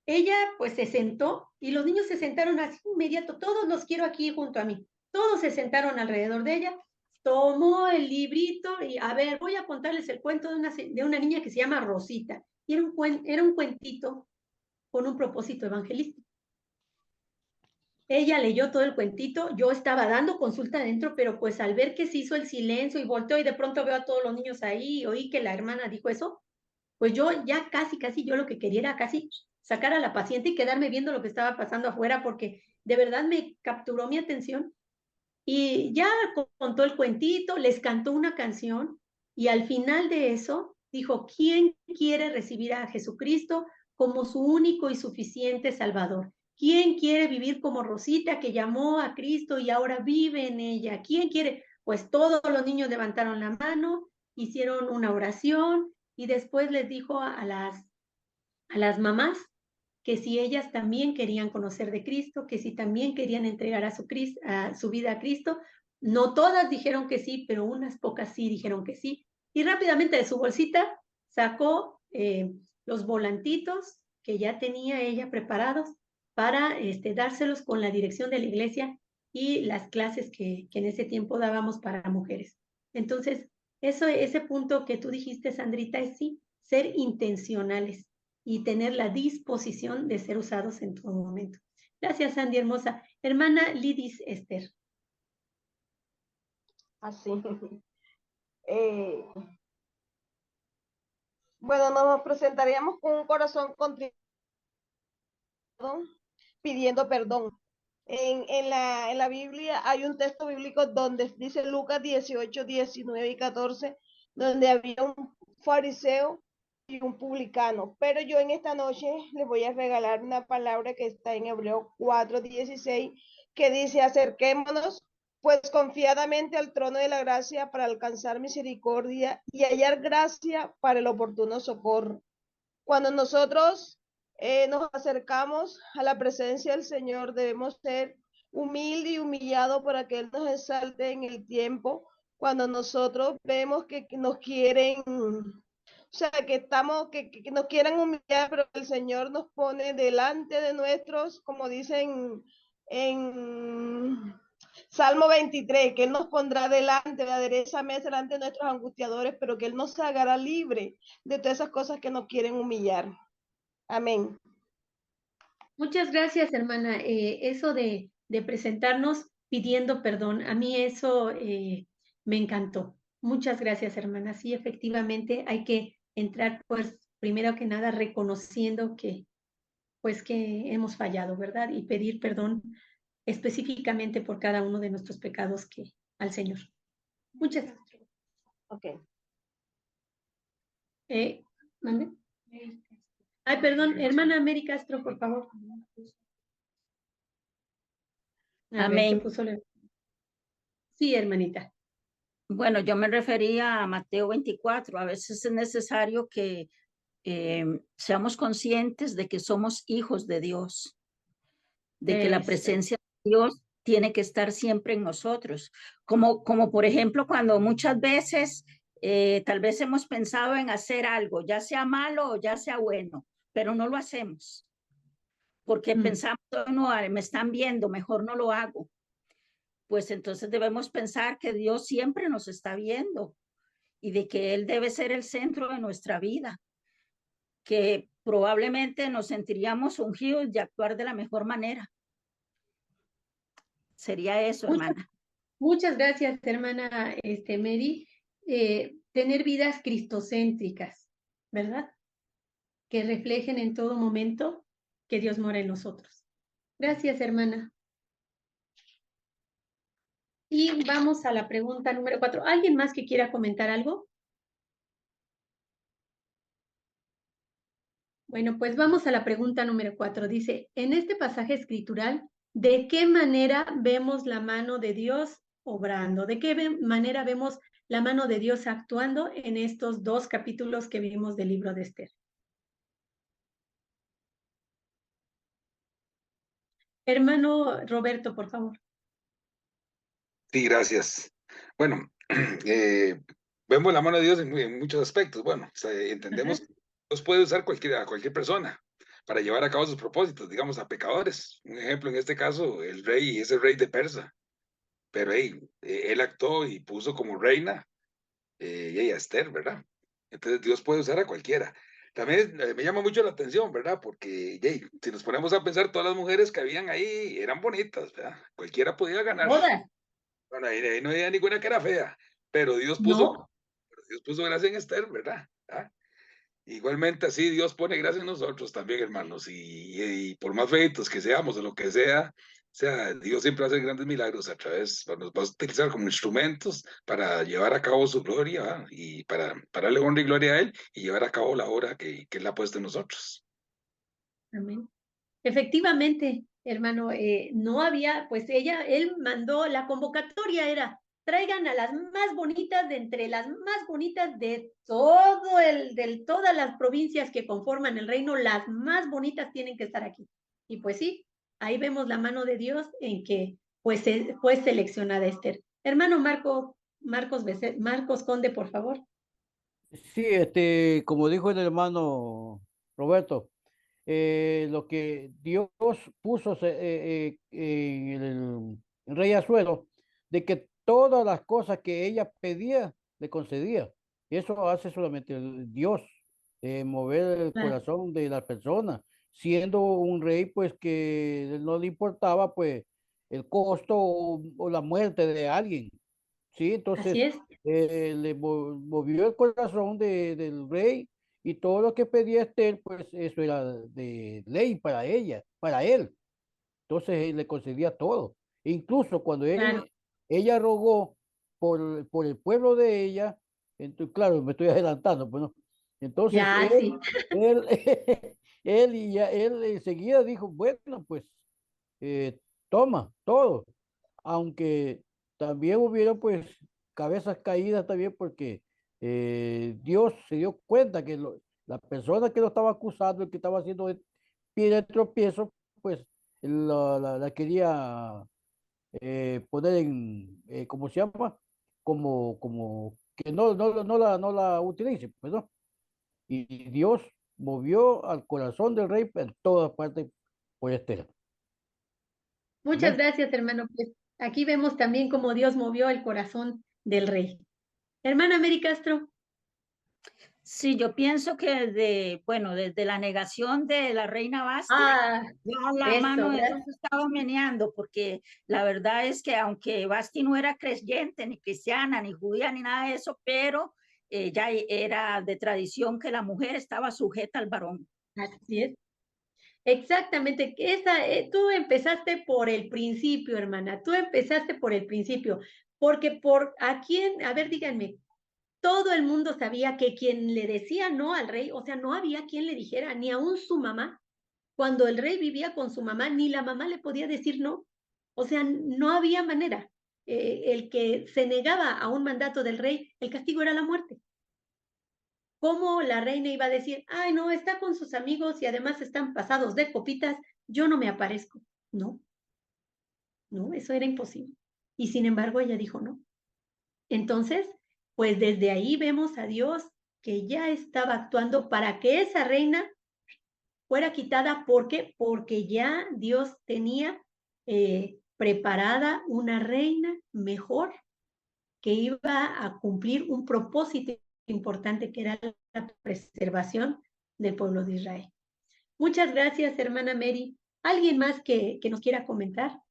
ella pues se sentó y los niños se sentaron así inmediato, todos los quiero aquí junto a mí. Todos se sentaron alrededor de ella, tomó el librito y a ver, voy a contarles el cuento de una niña que se llama Rosita. Y era un cuentito con un propósito evangelístico. Ella leyó todo el cuentito, yo estaba dando consulta adentro, pero pues al ver que se hizo el silencio y volteó y de pronto veo a todos los niños ahí y oí que la hermana dijo eso, pues yo ya casi yo lo que quería era casi sacar a la paciente y quedarme viendo lo que estaba pasando afuera porque de verdad me capturó mi atención y ya contó el cuentito, les cantó una canción y al final de eso dijo, ¿quién quiere recibir a Jesucristo como su único y suficiente Salvador? ¿Quién quiere vivir como Rosita que llamó a Cristo y ahora vive en ella? ¿Quién quiere? Pues todos los niños levantaron la mano, hicieron una oración y después les dijo a las mamás que si ellas también querían conocer de Cristo, que si también querían entregar a su vida a Cristo. No todas dijeron que sí, pero unas pocas sí dijeron que sí. Y rápidamente de su bolsita sacó los volantitos que ya tenía ella preparados para dárselos con la dirección de la iglesia y las clases que en ese tiempo dábamos para mujeres. Entonces, ese punto que tú dijiste, Sandrita, es sí, ser intencionales y tener la disposición de ser usados en todo momento. Gracias, Sandy, hermosa. Hermana Lidis Esther. Así. Bueno, nos presentaríamos con un corazón contrito, pidiendo perdón. En la Biblia hay un texto bíblico donde dice Lucas 18, 19 y 14, donde había un fariseo y un publicano. Pero yo en esta noche les voy a regalar una palabra que está en Hebreos 4, 16, que dice, acerquémonos pues confiadamente al trono de la gracia para alcanzar misericordia y hallar gracia para el oportuno socorro. Cuando nosotros nos acercamos a la presencia del Señor, debemos ser humilde y humillado para que Él nos exalte en el tiempo, cuando nosotros vemos que nos quieren, o sea, que nos quieren humillar, pero el Señor nos pone delante de nuestros, como dicen en Salmo 23, que Él nos pondrá delante, de esa mesa delante de nuestros angustiadores, pero que Él nos haga libre de todas esas cosas que nos quieren humillar. Amén. Muchas gracias, hermana. Eso de presentarnos pidiendo perdón, a mí eso me encantó. Muchas gracias, hermana. Sí, efectivamente hay que entrar, pues, primero que nada, reconociendo pues, que hemos fallado, ¿verdad? Y pedir perdón específicamente por cada uno de nuestros pecados al Señor. Muchas gracias. Ok. ¿Mande? Ay, perdón, hermana Mary Castro, por favor. A ver, ¿qué Amén. puso? Sí, hermanita. Bueno, yo me refería a Mateo 24. A veces es necesario que seamos conscientes de que somos hijos de Dios, de que la presencia de Dios tiene que estar siempre en nosotros. Como por ejemplo, cuando muchas veces tal vez hemos pensado en hacer algo, ya sea malo o ya sea bueno, pero no lo hacemos, porque pensamos, no, me están viendo, mejor no lo hago. Pues entonces debemos pensar que Dios siempre nos está viendo y de que Él debe ser el centro de nuestra vida, que probablemente nos sentiríamos ungidos de actuar de la mejor manera. Sería eso, hermana. Muchas gracias, hermana Mary. Tener vidas cristocéntricas, ¿verdad? Que reflejen en todo momento que Dios mora en nosotros. Gracias, hermana. Y vamos a la pregunta número 4. ¿Alguien más que quiera comentar algo? Bueno, pues vamos a la pregunta número 4. Dice, en este pasaje escritural, ¿de qué manera vemos la mano de Dios obrando? ¿De qué manera vemos la mano de Dios actuando en estos 2 capítulos que vimos del libro de Esther? Hermano Roberto, por favor. Sí, gracias. Bueno, vemos la mano de Dios en muchos aspectos. Bueno, o sea, entendemos que Dios puede usar a cualquier persona para llevar a cabo sus propósitos, digamos, a pecadores. Un ejemplo, en este caso, el rey es el rey de Persa, pero él actuó y puso como reina y a Esther, ¿verdad? Entonces Dios puede usar a cualquiera. También me llama mucho la atención, ¿verdad? Porque si nos ponemos a pensar, todas las mujeres que habían ahí eran bonitas, ¿verdad? Cualquiera podía ganar. Todas. Bueno, ahí no había ninguna que era fea, pero No. Dios puso gracia en Esther, ¿verdad? ¿Ah? Igualmente así Dios pone gracia en nosotros también, hermanos, y por más feitos que seamos o lo que sea, Dios siempre hace grandes milagros a través, nos va a utilizar como instrumentos para llevar a cabo su gloria, ¿verdad? Y para darle honra y gloria a Él y llevar a cabo la obra que Él ha puesto en nosotros. Amén. Efectivamente, hermano, no había, pues él mandó, la convocatoria era, traigan a las más bonitas de entre las más bonitas de todas las provincias que conforman el reino, las más bonitas tienen que estar aquí. Y pues sí, ahí vemos la mano de Dios en que pues fue seleccionada Esther. Hermano Marcos Conde, por favor. Sí, como dijo el hermano Roberto, lo que Dios puso en el rey Asuero, de que todas las cosas que ella pedía, le concedía. Y eso hace solamente Dios, mover el corazón de la persona, siendo un rey, pues que no le importaba, pues, el costo o la muerte de alguien. Sí, Así entonces es. le movió el corazón del rey y todo lo que pedía Esther, pues eso era de ley para ella, para él. Entonces él le concedía todo. Incluso cuando ella rogó por el pueblo de ella, entonces, claro, me estoy adelantando, pues no. Entonces Ya, sí. él, él enseguida dijo, bueno, pues toma todo, aunque también hubieron pues cabezas caídas también porque Dios se dio cuenta que la persona que lo estaba acusando, el que estaba haciendo el pie de tropiezo, pues la quería poner en, ¿cómo se llama? Como que no la utilice, pues, ¿no? Y Dios movió al corazón del rey en todas partes por Esther. Muchas Amén. gracias, hermano. Pues aquí vemos también cómo Dios movió el corazón del rey. Hermana Mary Castro. Sí, yo pienso que desde la negación de la reina Basti, ya la mano de Dios estaba meneando, porque la verdad es que aunque Basti no era creyente, ni cristiana, ni judía, ni nada de eso, pero ya era de tradición que la mujer estaba sujeta al varón. Así es. Exactamente. Tú empezaste por el principio, hermana. Tú empezaste por el principio. Porque a ver, díganme, todo el mundo sabía que quien le decía no al rey, o sea, no había quien le dijera, ni aún su mamá. Cuando el rey vivía con su mamá, ni la mamá le podía decir no. O sea, no había manera. El que se negaba a un mandato del rey, el castigo era la muerte. ¿Cómo la reina iba a decir, ay, no, está con sus amigos y además están pasados de copitas, yo no me aparezco? No, no, eso era imposible. Y sin embargo, ella dijo no. Entonces, pues desde ahí vemos a Dios que ya estaba actuando para que esa reina fuera quitada. ¿Por qué? Porque ya Dios tenía preparada una reina mejor que iba a cumplir un propósito importante que era la preservación del pueblo de Israel. Muchas gracias, hermana Mary. ¿Alguien más que nos quiera comentar?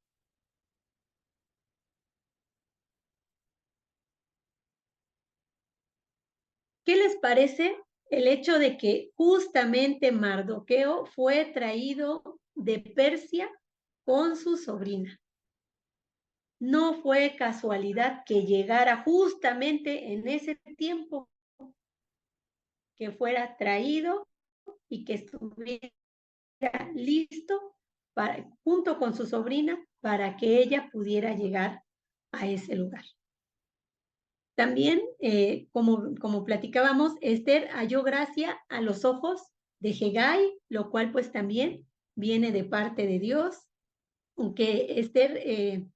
¿Qué les parece el hecho de que justamente Mardoqueo fue traído de Persia con su sobrina? No fue casualidad que llegara justamente en ese tiempo, que fuera traído y que estuviera listo junto con su sobrina para que ella pudiera llegar a ese lugar. También, como platicábamos, Esther halló gracia a los ojos de Hegai, lo cual pues también viene de parte de Dios, aunque Esther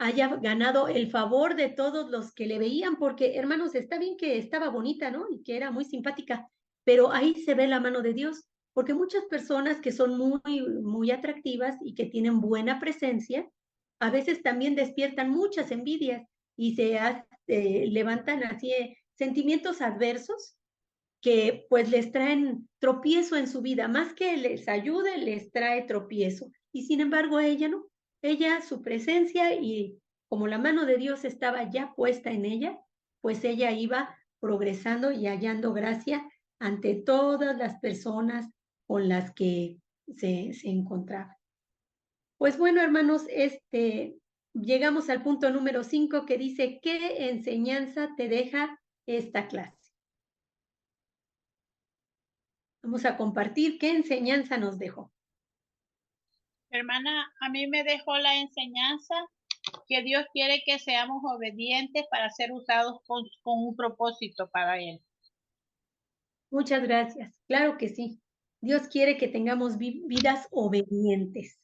haya ganado el favor de todos los que le veían, porque hermanos, está bien que estaba bonita, ¿no? Y que era muy simpática, pero ahí se ve la mano de Dios, porque muchas personas que son muy atractivas y que tienen buena presencia, a veces también despiertan muchas envidias y levantan así sentimientos adversos que pues les traen tropiezo en su vida, más que les ayude, les trae tropiezo. Y sin embargo ella no, ella su presencia y como la mano de Dios estaba ya puesta en ella, pues ella iba progresando y hallando gracia ante todas las personas con las que se encontraba. Pues bueno, hermanos, llegamos al punto número 5 que dice, ¿qué enseñanza te deja esta clase? Vamos a compartir qué enseñanza nos dejó. Hermana, a mí me dejó la enseñanza que Dios quiere que seamos obedientes para ser usados con un propósito para Él. Muchas gracias. Claro que sí. Dios quiere que tengamos vidas obedientes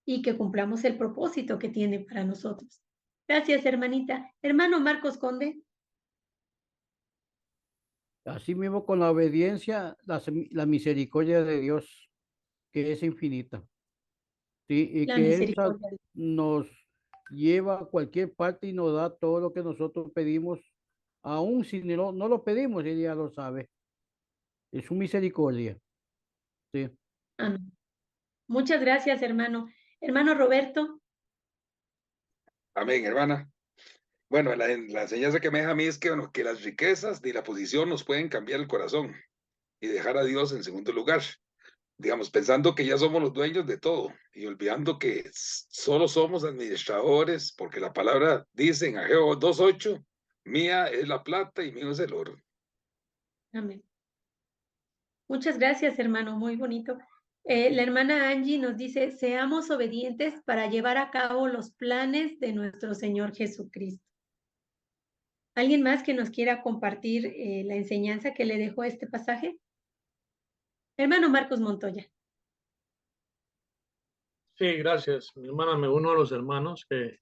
y que cumplamos el propósito que tiene para nosotros. Gracias, hermanita. Hermano Marcos Conde. Así mismo con la obediencia, la misericordia de Dios, que es infinita. Sí, y La que Él misericordia. nos lleva a cualquier parte y nos da todo lo que nosotros pedimos, aun si no lo pedimos, Él ya lo sabe. Es su misericordia. Sí. Amén. Muchas gracias, hermano. Hermano Roberto. Amén, hermana. Bueno, la enseñanza que me deja a mí es que, bueno, que las riquezas ni la posición nos pueden cambiar el corazón y dejar a Dios en segundo lugar. Digamos, pensando que ya somos los dueños de todo y olvidando que solo somos administradores, porque la palabra dice en Ageo 2:8, mía es la plata y mío es el oro. Amén. Muchas gracias, hermano. Muy bonito. La hermana Angie nos dice, seamos obedientes para llevar a cabo los planes de nuestro Señor Jesucristo. ¿Alguien más que nos quiera compartir la enseñanza que le dejó este pasaje? Hermano Marcos Montoya. Sí, gracias. Mi hermana, me uno a los hermanos que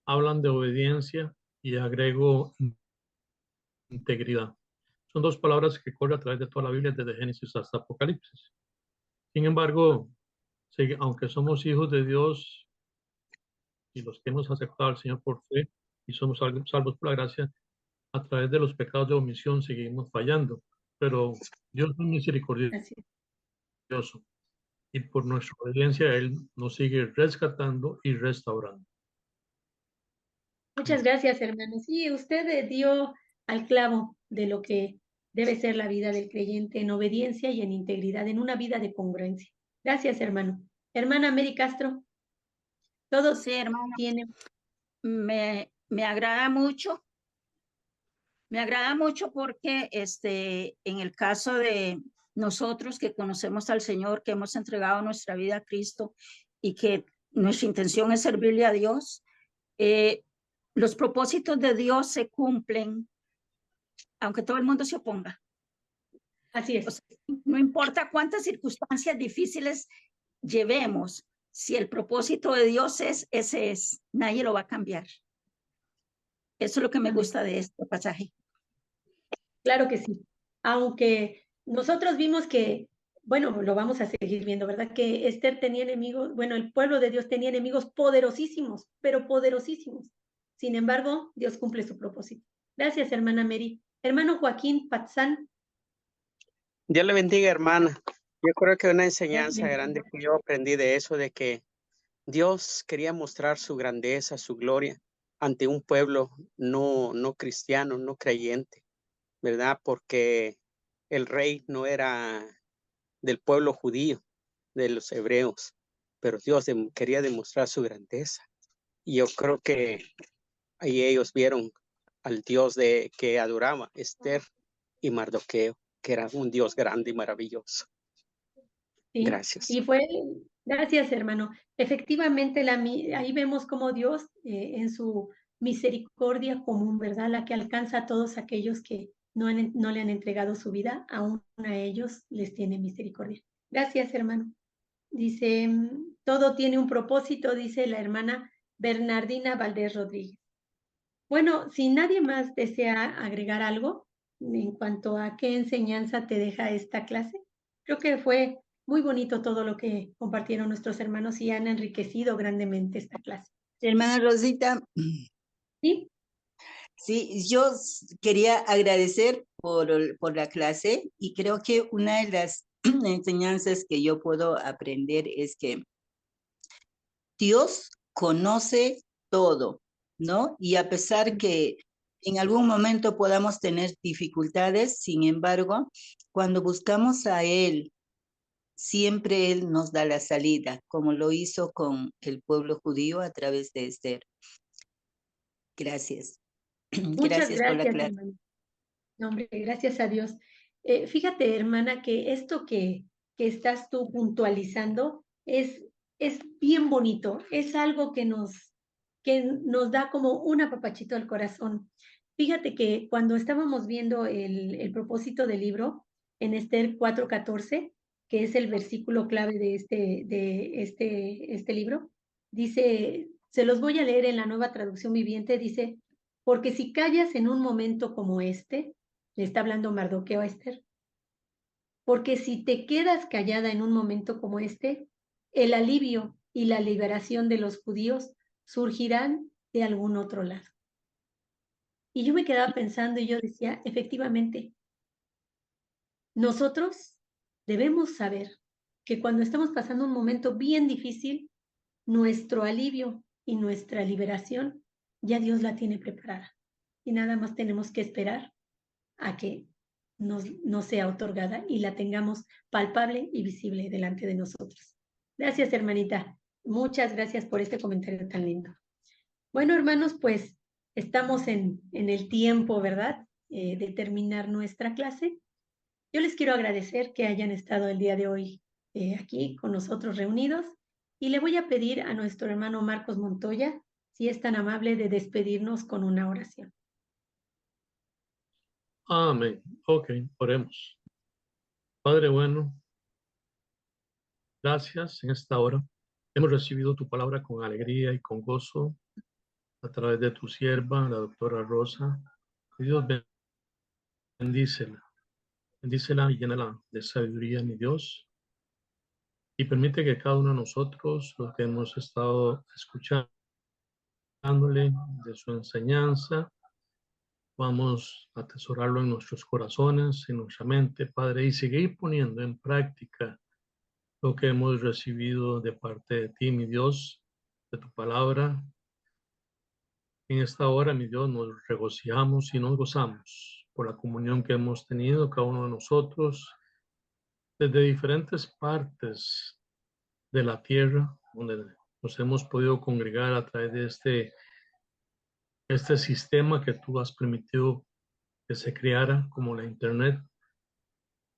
hablan de obediencia y agrego integridad. Son dos palabras que corren a través de toda la Biblia, desde Génesis hasta Apocalipsis. Sin embargo, aunque somos hijos de Dios y los que hemos aceptado al Señor por fe y somos salvos por la gracia, a través de los pecados de omisión seguimos fallando. Pero Dios es misericordioso Así es. y por nuestra obediencia Él nos sigue rescatando y restaurando. Muchas gracias, hermano. Sí, usted dio al clavo de lo que debe ser la vida del creyente en obediencia y en integridad, en una vida de congruencia. Gracias, hermano. Hermana Mary Castro, todos Sí, hermano, tienen... me agrada mucho. Me agrada mucho porque en el caso de nosotros que conocemos al Señor, que hemos entregado nuestra vida a Cristo y que nuestra intención es servirle a Dios, los propósitos de Dios se cumplen aunque todo el mundo se oponga. Así es. O sea, no importa cuántas circunstancias difíciles llevemos, si el propósito de Dios ese es, nadie lo va a cambiar. Eso es lo que me gusta de este pasaje. Claro que sí. Aunque nosotros vimos que, bueno, lo vamos a seguir viendo, ¿verdad? Que Esther tenía enemigos, bueno, el pueblo de Dios tenía enemigos poderosísimos, pero poderosísimos. Sin embargo, Dios cumple su propósito. Gracias, hermana Mary. Hermano Joaquín Patzán. Dios le bendiga, hermana. Yo creo que una enseñanza grande que yo aprendí de eso, de que Dios quería mostrar su grandeza, su gloria ante un pueblo no cristiano, no creyente, ¿verdad? Porque el rey no era del pueblo judío, de los hebreos, pero Dios quería demostrar su grandeza. Y yo creo que ahí ellos vieron al Dios que adoraba Esther y Mardoqueo, que era un Dios grande y maravilloso. Sí, Gracias. y fue, gracias, hermano. Efectivamente, ahí vemos cómo Dios, en su misericordia común, ¿verdad? La que alcanza a todos aquellos que no le han entregado su vida, aún a ellos les tiene misericordia. Gracias, hermano. Dice, todo tiene un propósito, dice la hermana Bernardina Valdés Rodríguez. Bueno, si nadie más desea agregar algo en cuanto a qué enseñanza te deja esta clase, creo que fue muy bonito todo lo que compartieron nuestros hermanos y han enriquecido grandemente esta clase. Hermana Rosita, ¿Sí? sí, yo quería agradecer por la clase y creo que una de las enseñanzas que yo puedo aprender es que Dios conoce todo, ¿no? Y a pesar que en algún momento podamos tener dificultades, sin embargo, cuando buscamos a Él, siempre Él nos da la salida, como lo hizo con el pueblo judío a través de Esther. Gracias. Muchas Gracias por la gracias, clase. hermano. No, hombre, gracias a Dios. Fíjate, hermana, que esto que estás tú puntualizando es bien bonito, es algo que nos da como un apapachito al corazón. Fíjate que cuando estábamos viendo el propósito del libro, en Esther 4:14, que es el versículo clave de este libro, dice, se los voy a leer en la Nueva Traducción Viviente, dice, porque si callas en un momento como este, le está hablando Mardoqueo a Esther, porque si te quedas callada en un momento como este, el alivio y la liberación de los judíos surgirán de algún otro lado. Y yo me quedaba pensando y yo decía, efectivamente, nosotros debemos saber que cuando estamos pasando un momento bien difícil, nuestro alivio y nuestra liberación ya Dios la tiene preparada. Y nada más tenemos que esperar a que nos sea otorgada y la tengamos palpable y visible delante de nosotros. Gracias, hermanita. Muchas gracias por este comentario tan lindo. Bueno, hermanos, pues estamos en el tiempo, ¿verdad? De terminar nuestra clase. Yo les quiero agradecer que hayan estado el día de hoy aquí con nosotros reunidos y le voy a pedir a nuestro hermano Marcos Montoya si es tan amable de despedirnos con una oración. Amén. Ok, oremos. Padre bueno, gracias en esta hora. Hemos recibido tu palabra con alegría y con gozo a través de tu sierva, la doctora Rosa. Dios, bendícela. Bendícela y llénala de sabiduría, mi Dios. Y permite que cada uno de nosotros, los que hemos estado escuchándole de su enseñanza, vamos a atesorarlo en nuestros corazones, en nuestra mente, Padre, y seguir poniendo en práctica lo que hemos recibido de parte de ti, mi Dios, de tu palabra. En esta hora, mi Dios, nos regocijamos y nos gozamos por la comunión que hemos tenido cada uno de nosotros desde diferentes partes de la tierra, donde nos hemos podido congregar a través de este sistema que tú has permitido que se creara, como la Internet.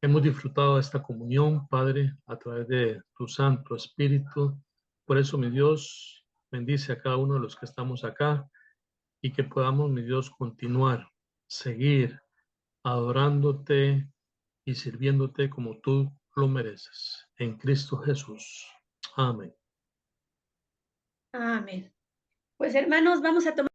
Hemos disfrutado de esta comunión, Padre, a través de tu Santo Espíritu. Por eso, mi Dios, bendice a cada uno de los que estamos acá y que podamos, mi Dios, continuar, seguir adorándote y sirviéndote como tú lo mereces. En Cristo Jesús. Amén. Amén. Pues hermanos, vamos a tomar